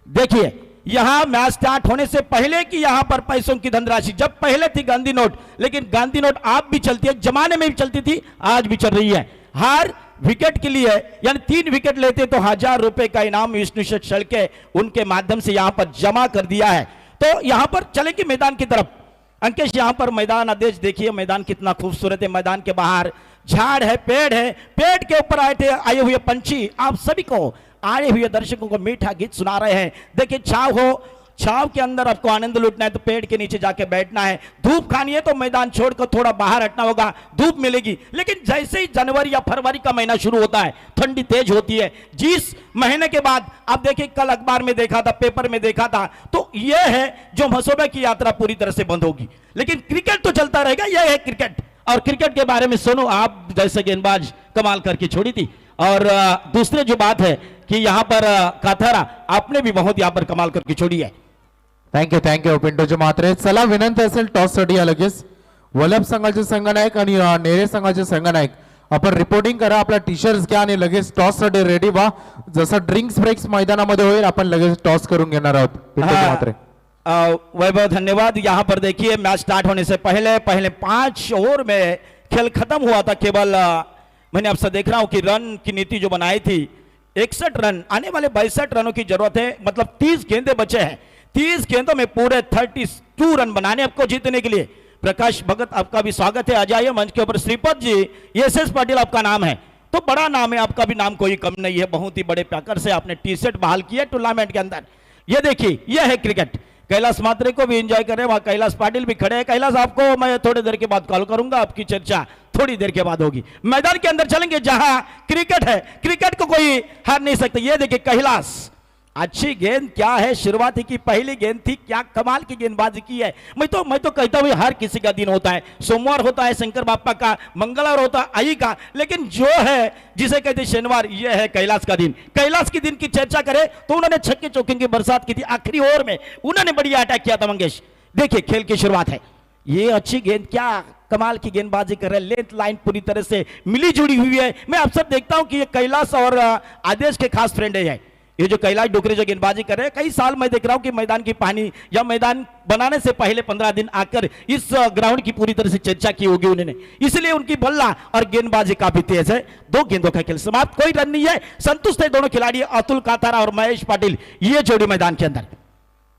देखिए यहां मैच स्टार्ट होने से पहले की यहां पर पैसों की धनराशि, जब पहले थी गांधी नोट, लेकिन गांधी नोट आप भी चलती है, जमाने में भी चलती थी, आज भी चल रही है. हर विकेट के लिए यानी 3 विकेट लेते तो 1000 रुपए का इनाम विष्णु शेठ शलके उनके माध्यम से यहां पर जमा कर दिया है. तो यहां पर चलेंगे मैदान की तरफ. अंकेश यहां पर मैदान आदेश देखिए, मैदान कितना खूबसूरत है. मैदान के बाहर झाड़ है, पेड़ है, पेड़ के ऊपर आए हुए पंछी आप सभी को, आए हुए दर्शकों को मीठा गीत सुना रहे हैं. देखिए छाव हो, छाव के अंदर आपको आनंद लूटना है तो पेड़ के नीचे जाके बैठना है. धूप खानी है तो मैदान छोड़कर थोड़ा बाहर हटना होगा, धूप मिलेगी. लेकिन जैसे ही जनवरी या फरवरी का महीना शुरू होता है, ठंडी तेज होती है. जिस महीने के बाद आप देखिए, कल अखबार में देखा था, पेपर में देखा था, तो यह है जो मसौबे की यात्रा पूरी तरह से बंद होगी. लेकिन क्रिकेट तो चलता रहेगा, यह है क्रिकेट. और क्रिकेट के बारे में सुनो, आप जैसे गेंदबाज कमाल करके छोड़ी थी. और दूसरी जो बात है कि यहाँ पर काथारा, आपने भी बहुत यहाँ पर कमाल करके छोड़ी है. थँक्यू पिंटूजी म्हात्रे. चला विनंती असेल टॉस साठी लगेच वल्लभ संघाचे संघनायक आणि नेरे संघाचे संघनायक आपण रिपोर्टिंग करा, आपला टी शर्ट घ्या आणि लगेच टॉस साठी रेडी व्हा. जसं ड्रिंक्स ब्रेक्स मैदानामध्ये होईल आपण लगेच टॉस करून घेणार आहोत. पिंटू म्हात्रे. वैभव धन्यवाद. यहाँ पर देखिए मैच स्टार्ट होने से पहले पहले 5 ओवर में खेल खत्म हुआ था. केवल मैंने आपसे देख रहा हूं कि रन की नीति जो बनाई थी 61 रन, आने वाले 62 रनों की जरूरत है. मतलब 30 गेंदे बचे हैं. 30 गेंदों में पूरे 32 रन बनाने आपको जीतने के लिए. प्रकाश भगत आपका भी स्वागत है. आ जाइए मंच के ऊपर. श्रीपद जी, एस पाटिल आपका नाम है तो बड़ा नाम है, आपका भी नाम कोई कम नहीं है. बहुत ही बड़े पैकर से आपने टी शर्ट बहाल किया टूर्नामेंट के अंदर. ये देखिए, यह है क्रिकेट. कैलाश मात्रे को भी एंजॉय करें. वहां कैलाश पाटिल भी खड़े हैं. कैलाश आपको मैं थोड़ी देर के बाद कॉल करूंगा. आपकी चर्चा थोड़ी देर के बाद होगी. मैदान के अंदर चलेंगे जहां क्रिकेट है. क्रिकेट को कोई हार नहीं सकता. ये देखिए कैलाश, अच्छी गेंद क्या है. शुरुआत की पहली गेंद थी, क्या कमाल की गेंदबाजी की है. मैं तो कहता हूं हर किसी का दिन होता है. सोमवार होता है शंकर बापा का, मंगलवार होता है आई का, लेकिन जो है जिसे कहते हैं शनिवार, यह है कैलाश का दिन. कैलाश के दिन की चर्चा करें तो उन्होंने छक्के चौके की बरसात की थी. आखिरी ओवर में उन्होंने बढ़िया अटैक किया था. मंगेश देखिए, खेल की शुरुआत है. ये अच्छी गेंद, क्या कमाल की गेंदबाजी कर रहे हैं. लेंथ लाइन पूरी तरह से मिली जुड़ी हुई है. मैं अक्सर देखता हूं कि ये कैलाश और आदेश के खास फ्रेंड है. ये जो कैलाश डुकरे जो गेंदबाजी कर रहे हैं, कई साल मैं देख रहा हूं कि मैदान की पानी या मैदान बनाने से पहले 15 दिन आकर इस ग्राउंड की पूरी तरह से चर्चा की होगी उन्होंने. इसलिए उनकी बल्ला और गेंदबाजी काफी तेज है. 2 गेंदों का खेल समाप्त. कोई रन नहीं है. संतुष्ट है दोनों खिलाड़ी, अतुल काथारा और महेश पाटिल. ये जोड़ी मैदान के अंदर.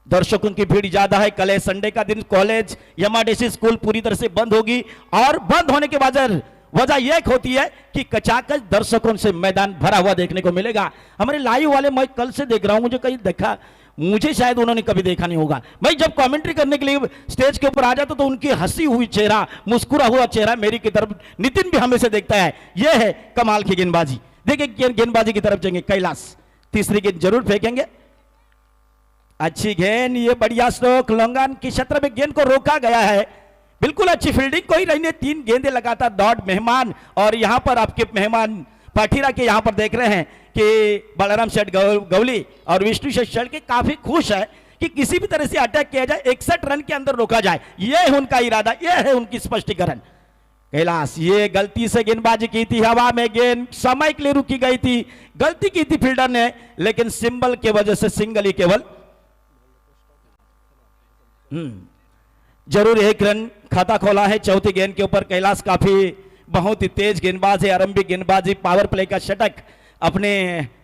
दर्शकों की भीड़ ज्यादा है. कल संडे का दिन. कॉलेज एमआरडीसी स्कूल पूरी तरह से बंद होगी और बंद होने के बाद वजह यह होती है कि कचाकच दर्शकों से मैदान भरा हुआ देखने को मिलेगा. हमारे लाइव वाले मैं कल से देख रहा हूं, मुझे कहीं देखा, मुझे शायद उन्होंने कभी देखा नहीं होगा. भाई जब कमेंट्री करने के लिए स्टेज के ऊपर आ जाता तो उनकी हंसी हुई चेहरा, मुस्कुरा हुआ चेहरा मेरी की तरफ नितिन भी हमें से देखता है. यह है कमाल की गेंदबाजी. देखिए गेंदबाजी की तरफ जाएंगे कैलाश. तीसरी गेंद जरूर फेंकेंगे. अच्छी गेंद, ये बढ़िया स्ट्रोक. लॉन्गॉन की क्षेत्र में गेंद को रोका गया है. बिल्कुल अच्छी फील्डिंग. कोई रहने 3 गेंदें लगातार दौड़ मेहमान. और यहां पर आपके मेहमान पाठीरा के यहां पर देख रहे हैं कि बलराम शेठ गवली और विष्णु शेठ शेठ के काफी खुश है कि किसी भी तरह से अटैक किया जाए, 61 रन के अंदर रोका जाए. यह है उनका इरादा, यह है उनकी स्पष्टीकरण. कैलाश, ये गलती से गेंदबाजी की थी. हवा में गेंद समय के लिए रुकी गई थी. गलती की थी फील्डर ने, लेकिन सिंबल के वजह से सिंगल ही केवल. जरूर 1 रन खाता खोला है. चौथी गेंद के ऊपर कैलाश काफी बहुत ही तेज गेंदबाज है. आरंभिक गेंदबाजी, पावर प्ले का शतक अपने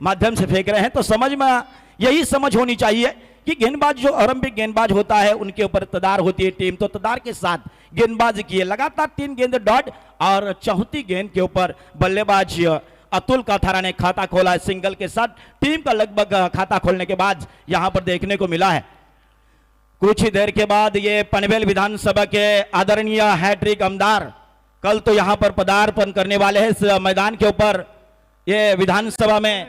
माध्यम से फेंक रहे हैं. तो समझ में यही समझ होनी चाहिए कि गेंदबाज जो आरंभिक गेंदबाज होता है उनके ऊपर तदार होती है टीम. तो तदार के साथ गेंदबाजी की है. लगातार 3 गेंद डॉट और चौथी गेंद के ऊपर बल्लेबाज अतुल काथारा ने खाता खोला है सिंगल के साथ. टीम का लगभग खाता खोलने के बाद यहां पर देखने को मिला है. कुछ ही देर के बाद ये पनवेल विधानसभा के आदरणीय हैट्रिक आमदार कल तो यहां पर पदार्पण करने वाले हैं इस मैदान के ऊपर. ये विधानसभा में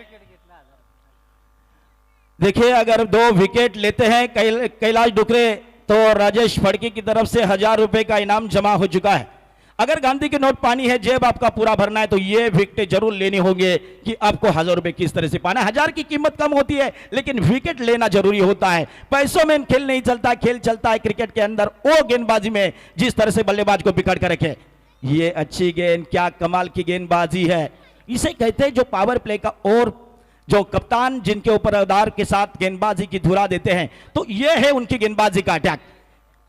देखिए, अगर 2 विकेट लेते हैं कैलाश डुकरे तो राजेश फड़की की तरफ से 1000 रुपए का इनाम जमा हो चुका है. अगर गांधी के नोट पानी है, जेब आपका पूरा भरना है, तो ये विकेट जरूर लेने होंगे कि आपको 1000 रुपए किस तरह से पाना है. 1000 की कीमत कम होती है, लेकिन विकेट लेना जरूरी होता है. पैसों में खेल नहीं चलता. खेल चलता है क्रिकेट के अंदर वो गेंदबाजी में जिस तरह से बल्लेबाज को बिगाड़ कर रखे. ये अच्छी गेंद, क्या कमाल की गेंदबाजी है. इसे कहते हैं जो पावर प्ले का, और जो कप्तान जिनके ऊपर अदार के साथ गेंदबाजी की धुरा देते हैं, तो ये है उनकी गेंदबाजी का अटैक.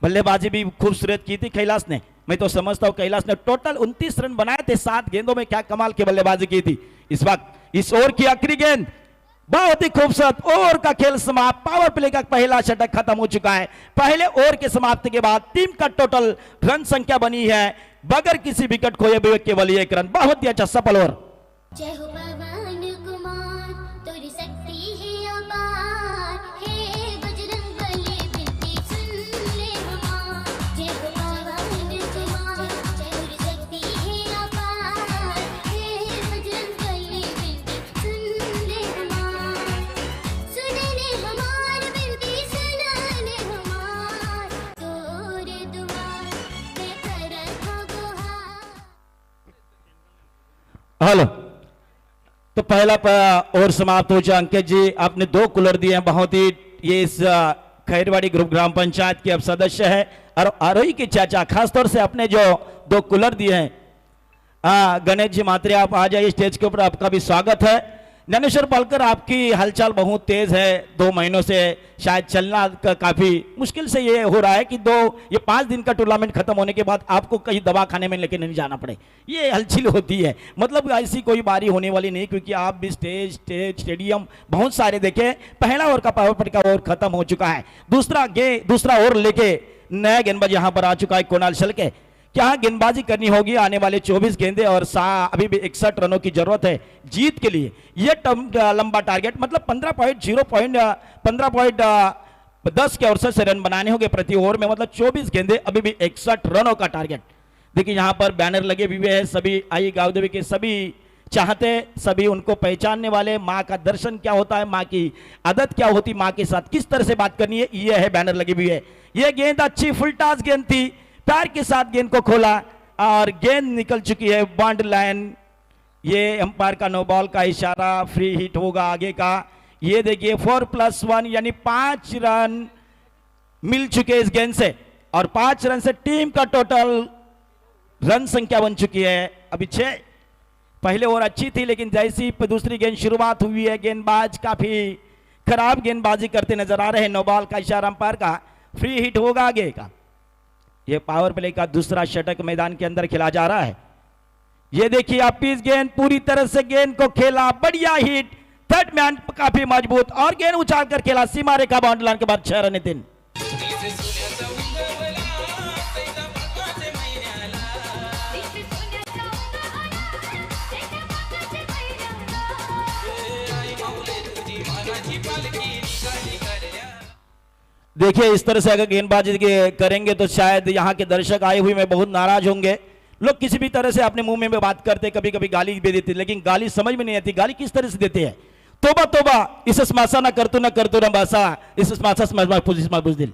बल्लेबाजी भी खूबसूरत की थी कैलाश ने. मैं तो समझता हूं कैलाश ने टोटल 29 रन बनाए थे 7 गेंदों में. क्या कमाल की बल्लेबाजी की थी. इस वक्त इस ओवर की आखिरी गेंद, बहुत ही खूबसूरत. ओवर का खेल समाप्त. पावर प्ले का पहला शतक खत्म हो चुका है. पहले ओवर के समाप्ति के बाद टीम का टोटल रन संख्या बनी है बगैर किसी विकेट खोए हुए केवल 1 रन. बहुत ही अच्छा सफल ओवर. जय हो पवन कुमार, तेरी शक्ति है अपार. हे बजरंग बली बिनती सुन ले हमार. जय हो पवन कुमार, तेरी शक्ति है अपार. हे बजरंग बली बिनती सुन ले हमार. सुन ले हमार बिनती, सुन ले हमार. तोरे दुआर मैं करत हूँ गुहार. हेलो, तो पहला ओवर समाप्त हो चुका. अंकित जी, आपने 2 कूलर दिए हैं. बहुत ही, ये इस खैरवाड़ी ग्रुप ग्राम पंचायत के अब सदस्य है और आरोही के चाचा, खासतौर से अपने जो 2 कूलर दिए हैं गणेश जी मात्रे आप आ जाइए स्टेज के ऊपर, आपका भी स्वागत है। ज्ञानेश्वर पालकर, आपकी हलचल बहुत तेज है, 2 महीनों से शायद चलना काफी मुश्किल से ये हो रहा है कि ये 5 दिन का टूर्नामेंट खत्म होने के बाद आपको कहीं दवा खाने में लेके नहीं जाना पड़े, ये हलचल होती है। मतलब ऐसी कोई बारी होने वाली नहीं, क्योंकि आप भी स्टेडियम बहुत सारे देखे। पहला ओवर का पावर प्ले का ओवर खत्म हो चुका है, दूसरा ओवर लेके नया गेंदबाज यहाँ पर आ चुका है कुणाल शेलके। क्या गेंदबाजी करनी होगी आने वाले 24 गेंदे और अभी भी 61 रनों की जरूरत है जीत के लिए। यह लंबा टारगेट, मतलब 15.10 के औसत से रन बनाने होंगे प्रति ओवर में, मतलब 24 गेंदे, अभी भी 61 रनों का टारगेट। देखिए यहाँ पर बैनर लगे हुए हैं, सभी आई गावदेवी के सभी चाहते, सभी उनको पहचानने वाले। माँ का दर्शन क्या होता है, माँ की आदत क्या होती, माँ के साथ किस तरह से बात करनी है, ये है बैनर लगी हुई है। ये गेंद अच्छी फुल टॉस गेंद थी, पैर के साथ गेंद को खोला और गेंद निकल चुकी है बॉन्ड लाइन। ये अंपायर का नो बॉल का इशारा, फ्री हिट होगा आगे का। ये देखिए 4+1 यानी 5 रन मिल चुके इस गेंद से, और 5 रन से टीम का टोटल रन संख्या बन चुकी है अभी 6। पहले ओवर अच्छी थी, लेकिन जैसी दूसरी गेंद शुरुआत हुई है, गेंदबाज काफी खराब गेंदबाजी करते नजर आ रहे हैं। नो बॉल का इशारा अंपायर का, फ्री हिट होगा आगे का। यह पावर प्ले का दूसरा षटक मैदान के अंदर खेला जा रहा है। यह देखिए आप इस गेंद पूरी तरह से गेंद को खेला, बढ़िया हिट, थर्ड मैन काफी मजबूत, और गेंद उछाल कर खेला सीमा रेखा बाउंड लाइन के बाद 6 रन। नितिन देखिए इस तरह से अगर गेंदबाजी करेंगे तो शायद यहाँ के दर्शक आए हुए में बहुत नाराज होंगे। लोग किसी भी तरह से अपने मुंह में बात करते, कभी कभी गाली भी देते, लेकिन गाली समझ में नहीं आती गाली किस तरह से देते हैं। तोबा तोबा, इस स्मासा ना करतू ना बासा, इस स्मासा बुजदिल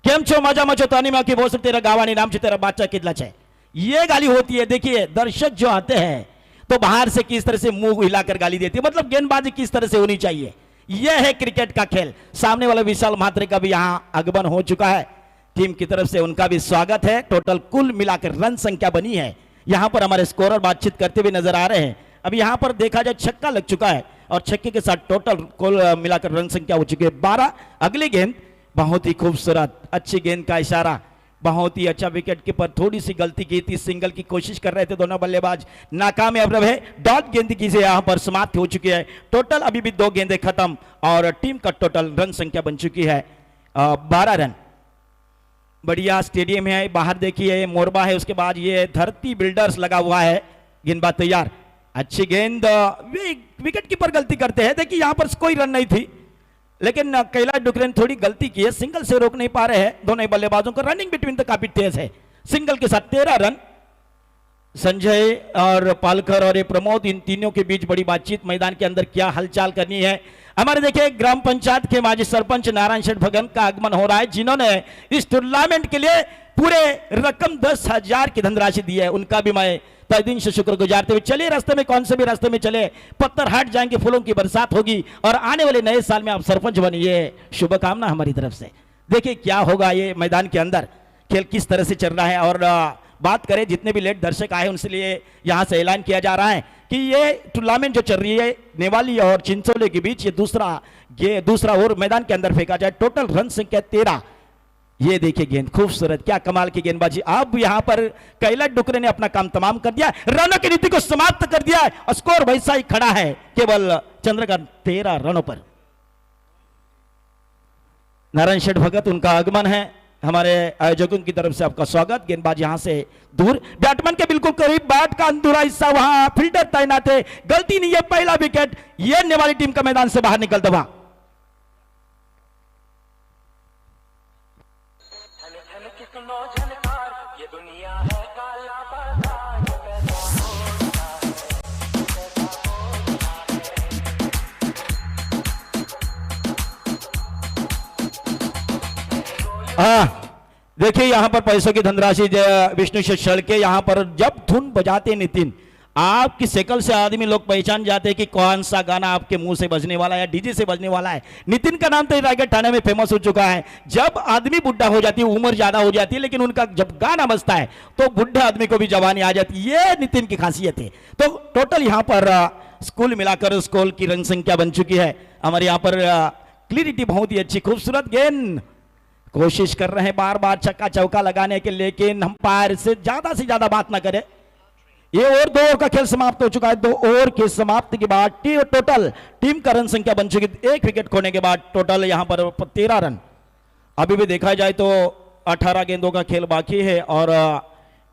केम छो मजा मचो तानी मां की वो सब तेरा गावानी नाम छे तेरा बच्चा कितला छे, ये गाली होती है। देखिए दर्शक जो आते हैं तो बाहर से किस तरह से मुंह हिलाकर गाली देती है, मतलब गेंदबाजी किस तरह से होनी चाहिए। यह है क्रिकेट का खेल। सामने वाला विशाल म्हात्रे का भी यहां आगमन हो चुका है, टीम की तरफ से उनका भी स्वागत है। टोटल कुल मिलाकर रन संख्या बनी है, यहां पर हमारे स्कोरर बातचीत करते हुए नजर आ रहे हैं। अभी यहां पर देखा जाए छक्का लग चुका है, और छक्के के साथ टोटल कुल मिलाकर रन संख्या हो चुकी है 12। अगली गेंद बहुत ही खूबसूरत, अच्छी गेंद का इशारा, बहुत ही अच्छा। विकेट कीपर थोड़ी सी गलती की थी, सिंगल की कोशिश कर रहे थे दोनों बल्लेबाज, नाकामयाब रहे। डॉट गेंदगी से यहां पर समाप्त हो चुकी है। टोटल अभी भी 2 गेंदें खत्म, और टीम का टोटल रन संख्या बन चुकी है 12 रन। बढ़िया स्टेडियम है, बाहर देखिए मोरबा है, उसके बाद ये धरती बिल्डर्स लगा हुआ है। गेंदबाज तैयार, अच्छी गेंद, विकेट कीपर गलती करते हैं। देखिए यहां पर कोई रन नहीं थी, लेकिन कैलाश डुकरे ने थोड़ी गलती की है, सिंगल से रोक नहीं पा रहे हैं दोनों बल्लेबाजों को। रनिंग बिटवीन तो काफी तेज है, सिंगल के साथ 13 रन। संजय और पालकर और ये प्रमोद, इन तीनों के बीच बड़ी बातचीत, मैदान के अंदर क्या हलचल करनी है। हमारे देखिए ग्राम पंचायत के माजी सरपंच नारायण शेठ भगत का आगमन हो रहा है, जिन्होंने इस टूर्नामेंट के लिए पूरे रकम 10,000 की धनराशि दी है। उनका भी मैं तहे दिल से शुक्र गुजारते हुए, चलिए रास्ते में, कौन से भी रास्ते में चले, पत्थर हट जाएंगे, फूलों की बरसात होगी, और आने वाले नए साल में आप सरपंच बनिए, शुभकामना हमारी तरफ से। देखिए क्या होगा ये मैदान के अंदर, खेल किस तरह से चल रहा है। और बात करें जितने भी लेट दर्शक आए उनसे लिए यहां से ऐलान किया जा रहा है कि ये टूर्नामेंट जो चल रही है नेवाली और चिंचोले के बीच, ये दूसरा ओवर मैदान के अंदर फेंका जाए। टोटल रन संख्या 13। ये देखिए गेंद खूबसूरत, क्या कमाल की गेंदबाजी। अब यहां पर कैलाश डुकरे ने अपना काम तमाम कर दिया, रनों की नीति को समाप्त कर दिया, और स्कोर वैसा ही खड़ा है केवल चंद्रकांत 13 रनों पर। नारायण शेठ भगत, उनका आगमन है, हमारे आयोजकों की तरफ से आपका स्वागत। गेंदबाज यहां से दूर, बैटमैन के बिल्कुल करीब, बैट का अंदूरा हिस्सा, वहां फील्डर तैनात है, गलती नहीं है। पहला विकेट, यह नेवाली टीम का मैदान से बाहर निकलता हुआ। देखिए यहां पर पैसों की धनराशि विष्णु से छड़ के, यहां पर जब धुन बजाते नितिन, आपकी शक्ल से आदमी लोग पहचान जाते हैं कि कौन सा गाना आपके मुंह से बजने वाला है या डीजे से बजने वाला है। नितिन का नाम तो रायगढ़ थाने में फेमस हो चुका है। जब आदमी बुढ़ा हो जाती है, उम्र ज्यादा हो जाती है, लेकिन उनका जब गाना बजता है तो बुढ़े आदमी को भी जवानी आ जाती है। ये नितिन की खासियत है। तो टोटल यहाँ पर स्कूल मिलाकर स्कूल की रन संख्या बन चुकी है। हमारे यहाँ पर क्लियरिटी बहुत ही अच्छी, खूबसूरत गेंद, कोशिश कर रहे हैं बार बार छक्का चौका लगाने के, लेकिन अंपायर से ज्यादा बात ना करें। ये और 2 ओवर का खेल समाप्त हो चुका है। 2 ओवर के समाप्ति के बाद टोटल टीम का रन संख्या बन चुकी है। 1 विकेट खोने के बाद टोटल यहां पर 13 रन। अभी भी देखा जाए तो 18 गेंदों का खेल बाकी है और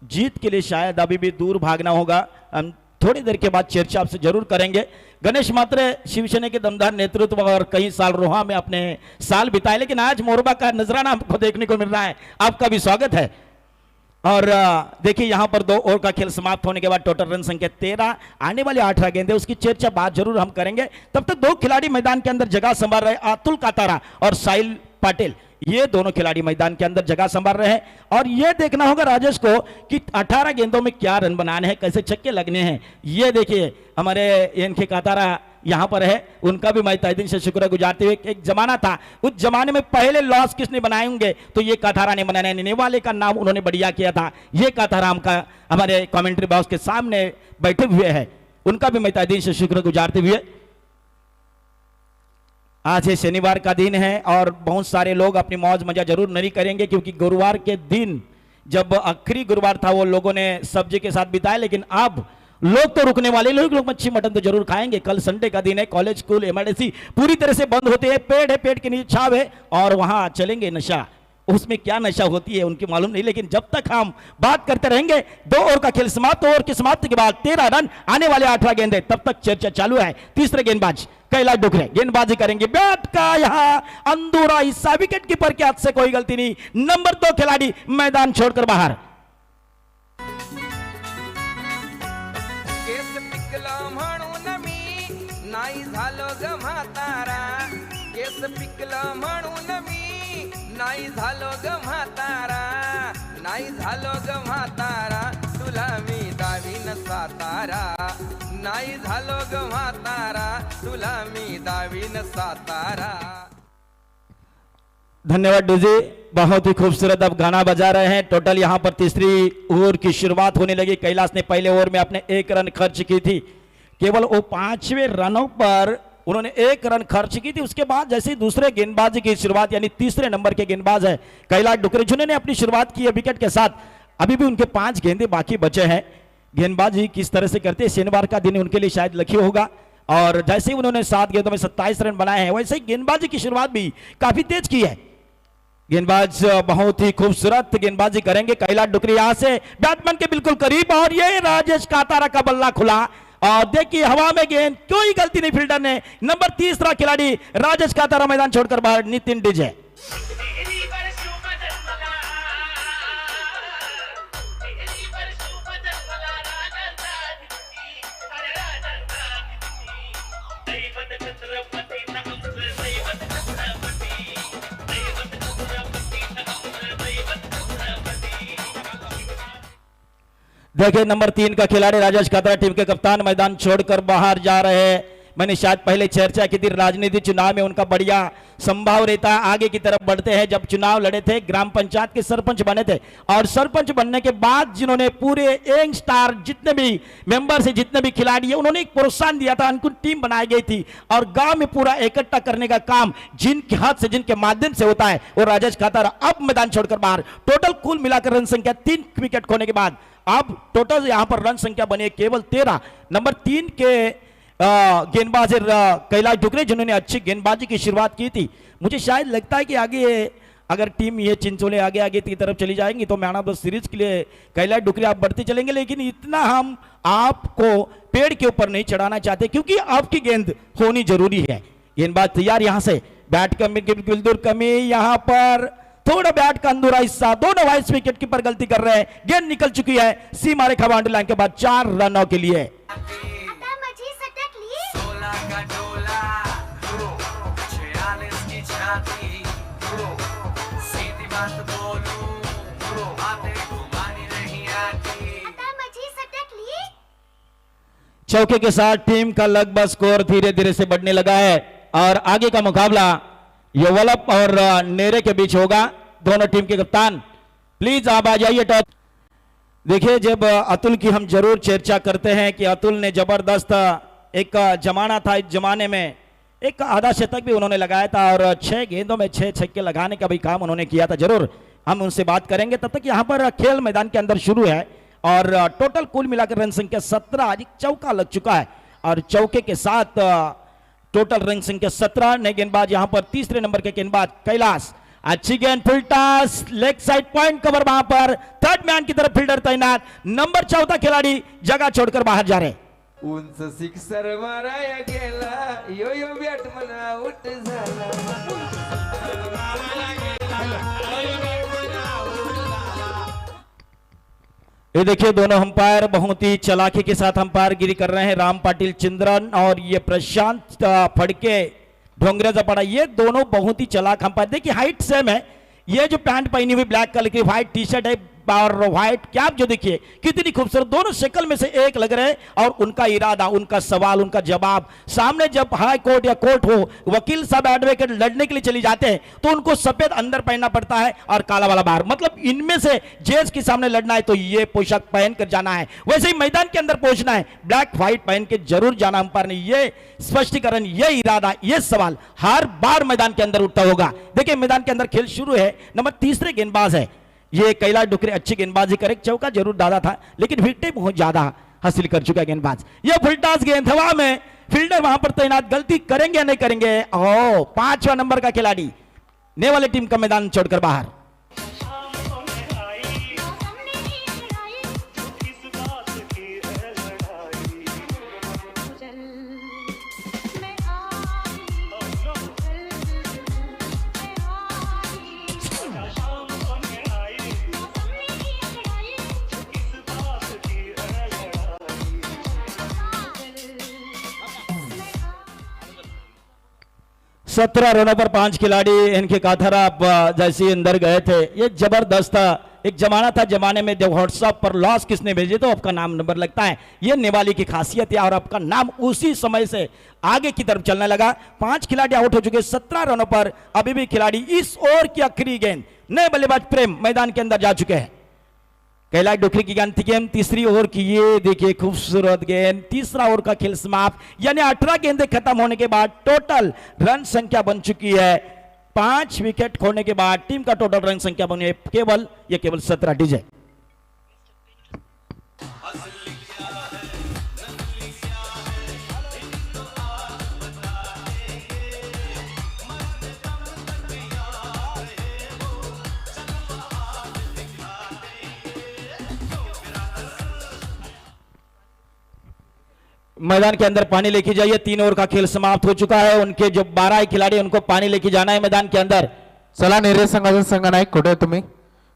जीत के लिए शायद अभी भी दूर भागना होगा। हम थोड़ी देर के बाद चर्चा आपसे जरूर करेंगे। गणेश मात्रे शिवसेना के दमदार नेतृत्व और कई साल रोहा में अपने साल बिताए, लेकिन आज मोरबा का नजराना आपको देखने को मिल रहा है। आपका भी स्वागत है। और देखिए यहां पर 2 ओवर का खेल समाप्त होने के बाद टोटल रन संख्या 13, आने वाले 18 गेंदे, उसकी चर्चा बात जरूर हम करेंगे। तब तक 2 खिलाड़ी मैदान के अंदर जगह संभाल रहे, अतुल कातारा और साहिल पाटिल। ये दोनों खिलाड़ी मैदान के अंदर जगह संभाल रहे हैं और ये देखना होगा राजेश को कि 18 गेंदों में क्या रन बनाने हैं, कैसे छक्के लगने हैं। ये देखिए हमारे एनके कातारा यहां पर है, उनका भी मैं तहे दिल से शुक्र गुजारते हुए। एक जमाना था, उस जमाने में पहले लॉस किसने बनाए होंगे तो ये कातारा ने बनाया। नेवाले का नाम उन्होंने बढ़िया किया था। ये काताराम का हमारे कमेंट्री बॉक्स के सामने बैठे हुए हैं, उनका भी मैं तहे दिल से शुक्र गुजारते हुए। आज है शनिवार का दिन है और बहुत सारे लोग अपनी मौज मजा जरूर नहीं करेंगे, क्योंकि गुरुवार के दिन जब आखिरी गुरुवार था वो लोगों ने सब्जी के साथ बिताया, लेकिन अब लोग तो रुकने वाले, लोग मच्छी मटन तो जरूर खाएंगे। कल संडे का दिन है, कॉलेज स्कूल एमआईडीसी पूरी तरह से बंद होते हैं। पेड़ है, पेड़ के नीचे छाव है और वहां चलेंगे नशा। उसमें क्या नशा होती है उनकी मालूम नहीं, लेकिन जब तक हम बात करते रहेंगे। 2 ओवर का खेल समाप्त, ओवर की समाप्ति के बाद 13 रन, आने वाले 18 गेंदे, तब तक चर्चा चालू है। तीसरे गेंदबाज कैलाश डुकरे गेंदबाजी करेंगे। बैट का यहां अंधूरा हिस्सा, विकेट कीपर के हाथ से कोई गलती नहीं। नंबर 2 खिलाड़ी मैदान छोड़कर बाहर। केस पिकला म्हणून मी नाही झालो ग म्हातारा, केस पिकला म्हणून मी नाही झालो ग म्हातारा, नाही झालो ग म्हातारा, तुला मी दावीन सातारा, नाही झालो ग म्हातारा, तुला मी दावीन सातारा। धन्यवाद डीजे, बहुत ही खूबसूरत अब गाना बजा रहे हैं। टोटल यहां पर तीसरी ओवर की शुरुआत होने लगी। कैलाश ने पहले ओवर में अपने 1 रन खर्च की थी, केवल वो 5वें रनों पर उन्होंने 1 रन खर्च की थी। उसके बाद जैसे दूसरे गेंदबाजी की शुरुआत, यानी तीसरे नंबर के गेंदबाज है कैलाश डुकरे, जिन्होंने अपनी शुरुआत की है विकेट के साथ। अभी भी उनके 5 गेंदे बाकी बचे हैं। गेंदबाजी किस तरह से करते हैं, शनिवार का दिन उनके लिए शायद लकी होगा। और जैसे ही उन्होंने 7 गेंदों में 27 रन बनाए हैं, वैसे ही गेंदबाजी की शुरुआत भी काफी तेज की है। गेंदबाज बहुत ही खूबसूरत गेंदबाजी करेंगे कैलाश डुकरे, यहां से बैट्समैन के बिल्कुल करीब, और ये राजेश कातारा का बल्ला खुला और देखिए हवा में गेंद, कोई गलती नहीं फील्डर ने। नंबर 3 खिलाड़ी राजेश कातारा मैदान छोड़कर बाहर। नितिन डीजे देखिए नंबर 3 का खिलाड़ी राजेश कातारा, टीम के कप्तान, मैदान छोड़कर बाहर जा रहे हैं। मैंने शायद पहले चर्चा की थी, राजनीति चुनाव में उनका बढ़िया संभाव रहता है, आगे की तरफ बढ़ते हैं। जब चुनाव लड़े थे, ग्राम पंचायत के सरपंच बने थे, और सरपंच बनने के बाद जिन्होंने पूरे यंग स्टार जितने भी मेंबर्स है, जितने भी खिलाड़ी है, उन्होंने एक प्रोत्साहन दिया था, उनको टीम बनाई गई थी और गांव में पूरा इकट्ठा करने का काम जिनके हाथ से, जिनके माध्यम से होता है, वो राजेश कातारा अब मैदान छोड़कर बाहर। टोटल कुल मिलाकर रन संख्या 3 विकेट खोने के बाद अब टोटल यहां पर रन संख्या बनी है केवल 13। नंबर 3 के गेंदबाज कैलाश डुकरे, जिन्होंने अच्छी गेंदबाजी की शुरुआत की थी। मुझे शायद लगता है कि आगे अगर टीम ये चिंचोले आगे आगे की तरफ चली जाएंगी तो मैन ऑफ द सीरीज के लिए कैलाश डुकरे आप बढ़ते चलेंगे, लेकिन इतना हम आपको पेड़ के ऊपर नहीं चढ़ाना चाहते, क्योंकि आपकी गेंद होनी जरूरी है। गेंदबाज तैयार, यहां से बैट कमी, बिल्कुल दूर कमी, यहां पर थोड़ा बैट का अंधूरा हिस्सा, दोनों वाइस विकेट कीपर गलती कर रहे हैं, गेंद निकल चुकी है सीमा रेखा बाउंड्री लाइन के बाद 4 रनों के लिए। आता माझी सटकली 16 का डोला 46 की छाती, सीधी बात बोलूं बातें घुमानी नहीं आती। आता माझी सटकली चौके के साथ टीम का लगभग स्कोर धीरे धीरे से बढ़ने लगा है और आगे का मुकाबला यवलप और नेरे के बीच होगा। दोनों टीम के कप्तान प्लीज आप आ जाइए टॉप। देखिए, जब अतुल की हम जरूर चर्चा करते हैं कि अतुल ने जबरदस्त एक जमाना था, इस जमाने में एक आधा शतक भी उन्होंने लगाया था और 6 गेंदों में 6 छक्के लगाने का भी काम उन्होंने किया था। जरूर हम उनसे बात करेंगे। तब तक यहाँ पर खेल मैदान के अंदर शुरू है और टोटल कुल मिलाकर रन संख्या 17, आज एक चौका लग चुका है और चौके के साथ टोटल रन संख्या 17। नए गेंदबाज यहाँ पर तीसरे नंबर के गेंदबाज कैलाश, अच्छी गेंद, full toss, leg side point cover, वहां पर थर्ड मैन की तरफ फील्डर तैनात, नंबर 14 खिलाड़ी जगह छोड़कर बाहर जा रहे। उंच सिक्सर माराया गेला, यो यो बॅटमन आउट झाला। ये देखिए, दोनों अंपायर बहुत ही चालाकी के साथ अंपायर गिरी कर रहे हैं। राम पाटिल चिंद्रन और ये प्रशांत फड़के ढोंगरे पड़ा, ये दोनों बहुत ही चालाक अंपायर। देखिए हाइट सेम है, ये जो पैंट पहनी हुई ब्लैक कलर की व्हाइट टी शर्ट है और व्हाइट कैप जो देखिए कितनी खूबसूरत, दोनों शक्ल में से एक लग रहे हैं और उनका इरादा, उनका सवाल, उनका जवाब, सामने जब हाई कोर्ट या कोर्ट हो, वकील साहब एडवोकेट लड़ने के लिए चली जाते हैं तो उनको सफेद अंदर पहनना पड़ता है और काला वाला बाहर। मतलब इनमें से जज के सामने लड़ना है तो ये पोशाक पहन कर जाना है, वैसे ही मैदान के अंदर पहुंचना है, ब्लैक व्हाइट पहन के जरूर जाना। अंपायर ने ये स्पष्टीकरण, ये इरादा, ये सवाल हर बार मैदान के अंदर उठता होगा। देखिए मैदान के अंदर खेल शुरू है। नंबर तीसरे गेंदबाज है ये कैलाश डुकरे, अच्छी गेंदबाजी करे, चौका जरूर डाला था लेकिन विकेट बहुत ज्यादा हासिल कर चुका है गेंदबाज। ये फुलटॉस गेंद हवा में, फील्डर वहां पर तैनात, गलती करेंगे या नहीं करेंगे। ओ 5वां नंबर का खिलाड़ी ने वाले टीम का मैदान छोड़कर बाहर। सत्रह रनों पर 5 खिलाड़ी, इनके काथरा जैसे अंदर गए थे। ये जबरदस्त एक जमाना था, जमाने में जब व्हाट्सएप पर लॉस किसने भेजे तो आपका नाम नंबर लगता है, ये नेवाली की खासियत है और आपका नाम उसी समय से आगे की तरफ चलने लगा। 5 खिलाड़ी आउट हो चुके 17 रनों पर। अभी भी खिलाड़ी इस ओवर की आखिरी गेंद, नए बल्लेबाज प्रेम मैदान के अंदर जा चुके हैं। कैलाश डुकरे की गेंद तीसरी ओवर की, ये देखिए खूबसूरत गेंद। तीसरा ओवर का खेल समाप्त, यानी 18 गेंदें खत्म होने के बाद टोटल रन संख्या बन चुकी है 5 विकेट खोने के बाद टीम का टोटल रन संख्या बनी है केवल 17 डीजे। मैदान के अंदर पानी लेके जाइए। 3 ओवर का खेल समाप्त हो चुका है। उनके जो 12 खिलाड़ी उनको पाणी लेके जाना है मैदान के अंदर। चला नेरे संघाचा संघ नायक कुठे तुम्ही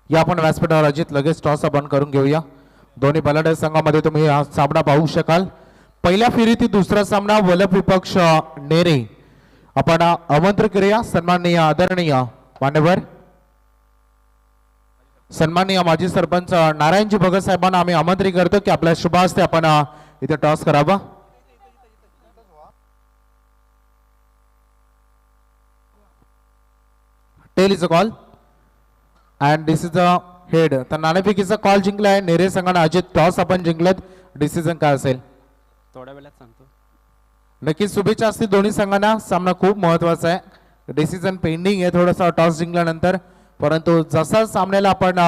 या आपण व्यासपीठावर अजित लगेच टॉस आपण करून घेऊया। दोन्ही बलाढ्य संघामध्ये तुम्ही हा सामना पाहू शकाल। पहिल्या फेरीतील दुसरा सामना वलप विपक्ष नेरे आपण आमंत्रित करूया। सन्माननीय आदरणीय मान्यवर सन्माननीय माजी सरपंच नारायणजी भगत साहेबांना आम्ही आमंत्रित करतो की आपल्या शुभ हस्ते आपण इथे टॉस करावा। Tail is a call and this is a head. तर नाणेफेकीचा कॉल जिंकला आहे नेरे संघाने। अजित टॉस आपण जिंकलेत, डिसिजन काय असेल थोड्या वेळात सांगतो। नक्कीच शुभेच्छा असतील दोन्ही संघांना। सामना खूप महत्वाचा आहे, डिसिजन पेंडिंग आहे थोडासा टॉस जिंकल्यानंतर, परंतु जसा सामन्याला आपण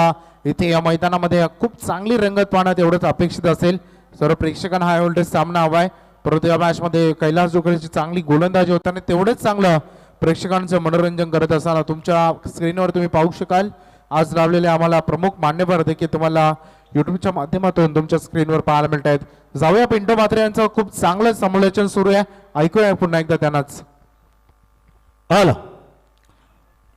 इथे या मैदानामध्ये खूप चांगली रंगत पाहणं तेवढंच अपेक्षित असेल। सर्व प्रेक्षकांना हाय व्होल्टेज सामना हवाय, परंतु या मॅच मध्ये कैलाश डुकरेची चांगली गोलंदाजी होताना तेवढंच चांगलं प्रेक्षकांचं मनोरंजन करत असताना तुमच्या स्क्रीनवर तुम्ही पाहू शकाल। आज लावलेले आम्हाला प्रमुख मान्यवर देखील तुम्हाला युट्यूबच्या माध्यमातून तुमच्या स्क्रीनवर पाहायला मिळत आहेत। जाऊया पिंटो म्हात्रे यांचं खूप चांगलं समालोचन सुरू आहे, ऐकूया पुन्हा एकदा त्यांनाच। हेलो,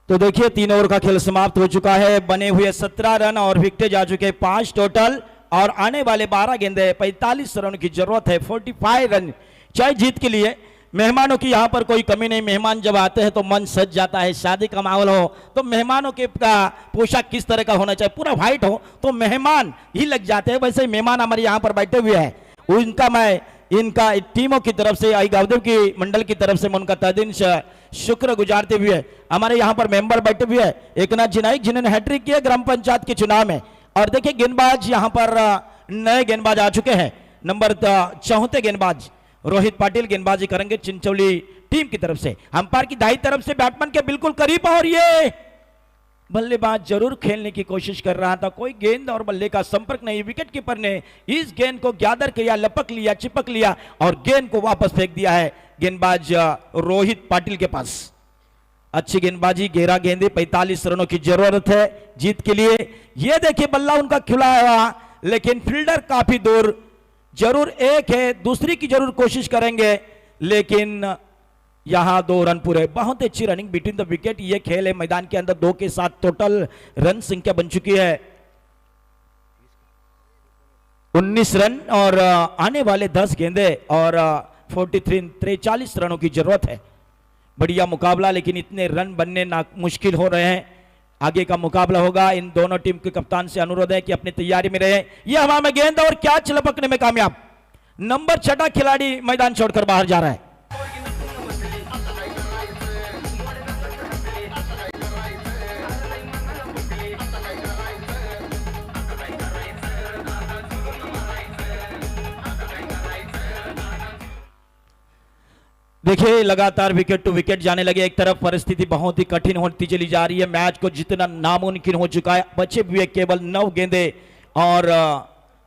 तो देखिए 3 ओवर का खेल समाप्त हो चुका है। बने हुए 17 रन और विकेट जा चुके 5 टोटल और आने वाले 12 गेंदे 45 रन की जरूरत है। 45 रन चाहे जीत के लिए। मेहमानों की यहाँ पर कोई कमी नहीं, मेहमान जब आते हैं तो मन सज जाता है। शादी का माहौल हो तो मेहमानों के पोशाक किस तरह का होना चाहिए, पूरा व्हाइट हो तो मेहमान ही लग जाते हैं। वैसे ही मेहमान हमारे यहाँ पर बैठे हुए हैं, उनका मैं इनका टीमों की तरफ से आई गावदेव की मंडल की तरफ से मैं उनका तहे दिल से शुक्र गुजारते हुए हमारे यहाँ पर मेंबर बैठे हुए हैं एक नाथ जी नाइक जिन्होंने हैट्रिक किया ग्राम पंचायत के चुनाव में। और देखिए गेंदबाज यहाँ पर नए गेंदबाज आ चुके हैं। नंबर 64 गेंदबाज रोहित पाटिल गेंदबाजी करेंगे चिंचोली टीम की तरफ से। अंपायर की दाई तरफ से बैट्समैन के बिल्कुल करीब और ये बल्लेबाज जरूर खेलने की कोशिश कर रहा था, कोई गेंद और बल्ले का संपर्क नहीं। विकेट कीपर ने इस गेंद को गैदर किया, लपक लिया, चिपक लिया और गेंद को वापस फेंक दिया है गेंदबाज रोहित पाटिल के पास। अच्छी गेंदबाजी, घेरा गेंदे, 45 रनों की जरूरत है जीत के लिए। यह देखिए बल्ला उनका खुला है लेकिन फील्डर काफी दूर, जरूर एक है, दूसरी की जरूर कोशिश करेंगे लेकिन यहां 2 रन पूरे। बहुत अच्छी रनिंग बिटवीन द विकेट। ये खेल है मैदान के अंदर 2 के साथ टोटल रन संख्या बन चुकी है 19 रन और आने वाले 10 गेंदे और 43 रनों की जरूरत है। बढ़िया मुकाबला लेकिन इतने रन बनने ना मुश्किल हो रहे हैं। आगे का मुकाबला होगा। इन दोनों टीम के कप्तान से अनुरोध है कि अपनी तैयारी में रहे। ये हवा में गेंद और कैच लपकने में कामयाब। नंबर 6 खिलाड़ी मैदान छोड़कर बाहर जा रहा है। देखिए लगातार विकेट टू विकेट जाने लगे। एक तरफ परिस्थिति बहुत ही कठिन होती चली जा रही है। मैच को जितना नामुमकिन हो चुका है। बचे हुए केवल 9 गेंदे और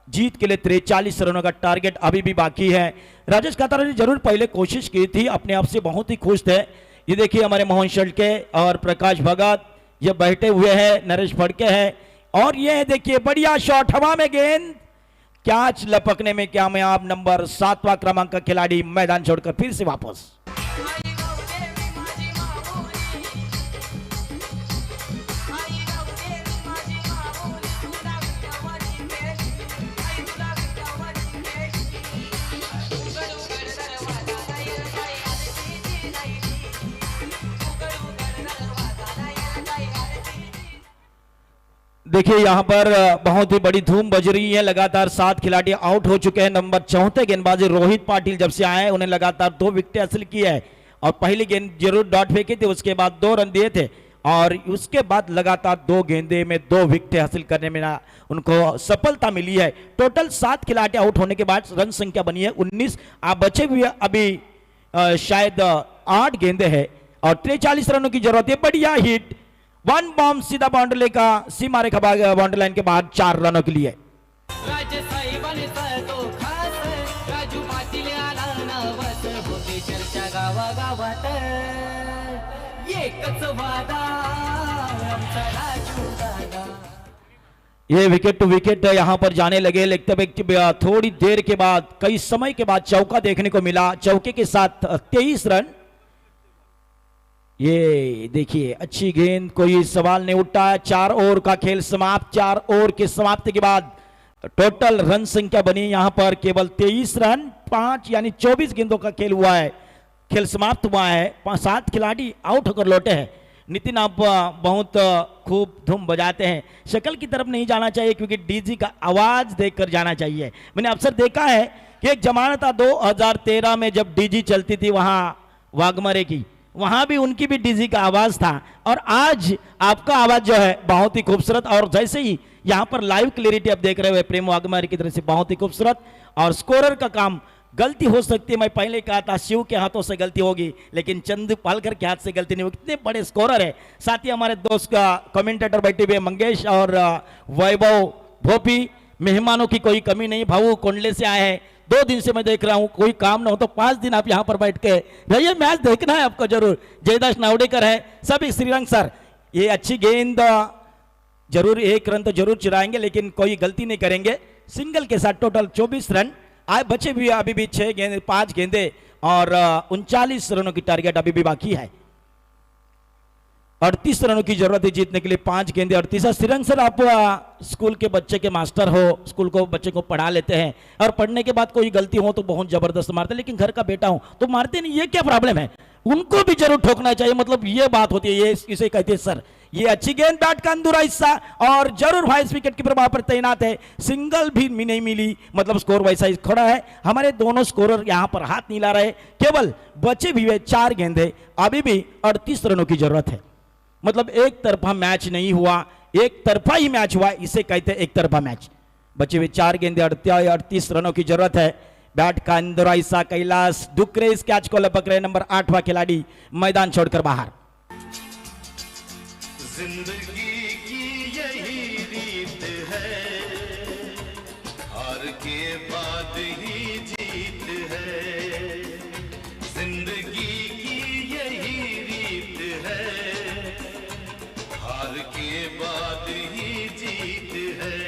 जीत के लिए 43 रनों का टारगेट अभी भी बाकी है। राजेश कातारा ने जरूर पहले कोशिश की थी, अपने आप से बहुत ही खुश थे। ये देखिए हमारे मोहन शेल्के और प्रकाश भगत ये बैठे हुए हैं, नरेश फड़के हैं और ये देखिए बढ़िया शॉट, हवा में गेंद, कैच लपकने में कामयाब। नंबर 7वां क्रमांक का खिलाड़ी मैदान छोड़कर फिर से वापस। देखिए यहां पर बहुत ही बड़ी धूम बज रही है। लगातार 7 खिलाड़ी आउट हो चुके हैं। नंबर 64 गेंदबाजी रोहित पाटिल जब से आए उन्हें लगातार 2 विकेट हासिल की है और पहली गेंद जरूर डॉट फेंकी थी, उसके बाद 2 रन दिए थे और उसके बाद लगातार 2 गेंदे में 2 विकेट हासिल करने में उनको सफलता मिली है। टोटल 7 खिलाड़ी आउट होने के बाद रन संख्या बनी है 19। आप बचे हुए अभी शायद 8 गेंदे हैं और 43 रनों की जरूरत है। बढ़िया हिट, 1 बॉम्ब सीधा बाउंड्री का सीमारे बाउंड्री लाइन के बाद 4 रनों के लिए। ये विकेट टू विकेट यहां पर जाने लगे। लेकिन थोड़ी देर के बाद, कई समय के बाद चौका देखने को मिला। चौके के साथ 23 रन। ये देखिए अच्छी गेंद, कोई सवाल नहीं उठता है। 4 ओवर का खेल समाप्त। 4 ओवर की समाप्ति के बाद टोटल रन संख्या बनी यहां पर केवल 23 रन। 5 यानी 24 गेंदों का खेल हुआ है, खेल समाप्त हुआ है। 7 खिलाड़ी आउट होकर लौटे हैं। नितिन आप बहुत खूब धूम बजाते हैं, शक्ल की तरफ नहीं जाना चाहिए क्योंकि डीजी का आवाज देखकर जाना चाहिए। मैंने अक्सर देखा है कि एक जमाना था 2013 में जब डीजी चलती थी वहां वाघमरे की, वहां भी उनकी भी डीजी का आवाज था और आज आपका आवाज जो है बहुत ही खूबसूरत। और जैसे ही यहां पर लाइव क्लियरिटी आप देख रहे हो प्रेम वाघमारी की तरफ से बहुत ही खूबसूरत। और स्कोरर का काम, गलती हो सकती है, मैं पहले कहा था शिव के हाथों से गलती होगी लेकिन चंद पालकर के हाथ से गलती नहीं होगी। कितने बड़े स्कोरर है। साथ ही हमारे दोस्त का कमेंटेटर बैठे हुए मंगेश और वैभव भोपी। मेहमानों की कोई कमी नहीं। भाऊ कोंडले से आए हैं, 2 दिन से मैं देख रहा हूं, कोई काम ना हो तो 5 दिन आप यहां पर बैठ के रहिए, मैच देखना है आपको जरूर। जयदास नावडेकर है, सभी श्रीरंग सर। ये अच्छी गेंद, जरूर 1 रन तो जरूर चुराएंगे लेकिन कोई गलती नहीं करेंगे। सिंगल के साथ टोटल 24 रन आए। बचे भी अभी भी 5 गेंदे और 39 रनों की टारगेट अभी भी बाकी है। 38 रनों की जरूरत है जीतने के लिए, 5 गेंदे 38। श्रीरंग सर, आप स्कूल के बच्चे के मास्टर हो, स्कूल को बच्चे को पढ़ा लेते हैं और पढ़ने के बाद कोई गलती हो तो बहुत जबरदस्त मारते हैं, लेकिन घर का बेटा हूं तो मारते नहीं, ये क्या प्रॉब्लम है? उनको भी जरूर ठोकना चाहिए, मतलब ये बात होती है, ये इसे कहते हैं सर ये अच्छी गेंद, बैट का अंदरूनी हिस्सा और जरूर वाइस विकेट कीपर वहां पर तैनात है, सिंगल भी नहीं मिली, मतलब स्कोर वैसा ही खड़ा है। हमारे दोनों स्कोरर यहां पर हाथ नहीं ला रहे, केवल बचे भी हुए 4 गेंदे, अभी भी 38 रनों की जरूरत है, मतलब एक तरफा मैच नहीं हुआ, एक तरफा ही मैच हुआ, इसे कहते हैं एक तरफा मैच। बचे हुए 4 गेंदे 38 रनों की जरूरत है। बैट का अंदर हिस्सा कैलाश डुकरे इस कैच को लपक रहे, नंबर 8वां खिलाड़ी मैदान छोड़कर बाहर। जिंदगी की यही रीत है, हार के बाद ही जीत है। जिंदगी की यही रीत है, हार के बाद ही जीत है।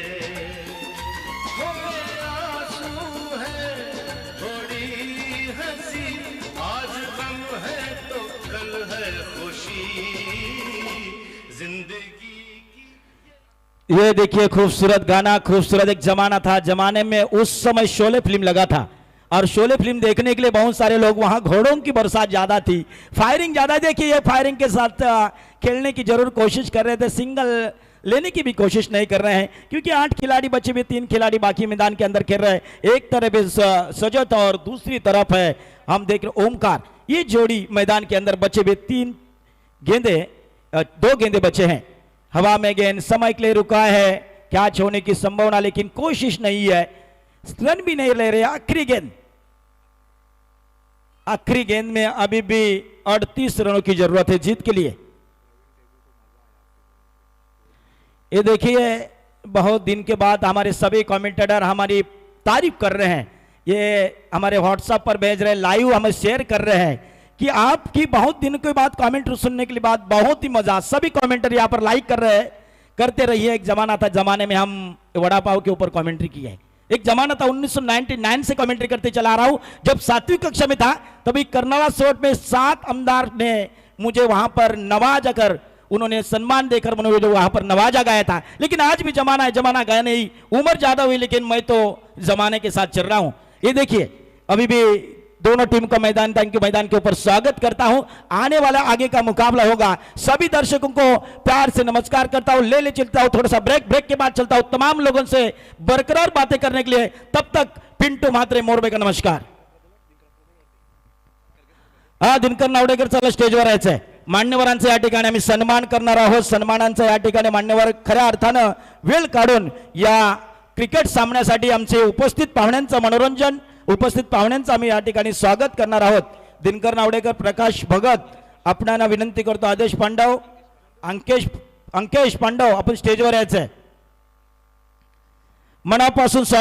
थोड़े आंसू है, थोड़ी हंसी, आज गम है तो कल है खुशी। जिंदगी ये देखिए खूबसूरत गाना, खूबसूरत एक जमाना था, जमाने में उस समय शोले फिल्म लगा था और शोले फिल्म देखने के लिए बहुत सारे लोग वहां, घोड़ों की बरसात ज्यादा थी, फायरिंग ज्यादा। देखिए ये फायरिंग के साथ खेलने की जरूर कोशिश कर रहे थे, सिंगल लेने की भी कोशिश नहीं कर रहे हैं, क्योंकि 8 खिलाड़ी बचे हुए, 3 खिलाड़ी बाकी मैदान के अंदर खेल रहे हैं। एक तरफ सजत और दूसरी तरफ है हम देख रहे ओमकार। ये जोड़ी मैदान के अंदर बचे हुए 3 गेंदे, 2 गेंदे बचे हैं। हवा में गेंद समय के लिए रुका है, कैच होने की संभावना लेकिन कोशिश नहीं है, रन भी नहीं ले रहे। आखिरी गेंद में अभी भी 38 रनों की जरूरत है जीत के लिए। ये देखिए बहुत दिन के बाद हमारे सभी कमेंटेटर हमारी तारीफ कर रहे हैं, ये हमारे व्हाट्सएप पर भेज रहे हैं, लाइव हमें शेयर कर रहे हैं कि आपकी बहुत दिन के बाद कमेंट सुनने के लिए बाद बहुत ही मजा। सभी कमेंटर यहाँ पर लाइक कर रहे हैं, करते रहिए। एक जमाना था, जमाने में हम वड़ा पाव के ऊपर कमेंट्री की है। एक जमाना था 1999 से कमेंट्री करते चला रहा हूं, जब 7वीं कक्षा में था तभी कर्नाला सोट में 7 आमदार ने मुझे वहां पर नवाजा कर, उन्होंने सम्मान देकर मुझे वहां पर नवाजा गया था। लेकिन आज भी जमाना है, जमाना गया नहीं, उम्र ज्यादा हुई लेकिन मैं तो जमाने के साथ चल रहा हूं। ये देखिए अभी भी दोनों टीम का मैदान के ऊपर स्वागत करता हूं। आने वाला आगे का मुकाबला होगा। सभी दर्शकों को प्यार से नमस्कार करता हूं, ले चलता हूं थोड़ा सा ब्रेक के बाद चलता हूं तमाम लोगों से बरकरार बातें करने के लिए। तब तक पिंटू म्हात्रे मोरबे का नमस्कार। दिनकर नावडेकर चला स्टेजवर यायचंय। मान्यवरांचा या ठिकाणी आम्ही सन्मान करणार आहोत। सन्मानांचा या ठिकाणी मान्यवर खऱ्या अर्थानं वेळ काढून या क्रिकेट सामन्यासाठी आमचे उपस्थित पाहुण्यांचं मनोरंजन, उपस्थित पाहुण्यांचं आम्ही या ठिकाणी स्वागत करणार आहोत। दिनकर नावडेकर, प्रकाश भगत, आपणाला विनंती करतो, आदेश पांडव, अंकेश पांडव आपण स्टेजवर यायचंय। मनापासून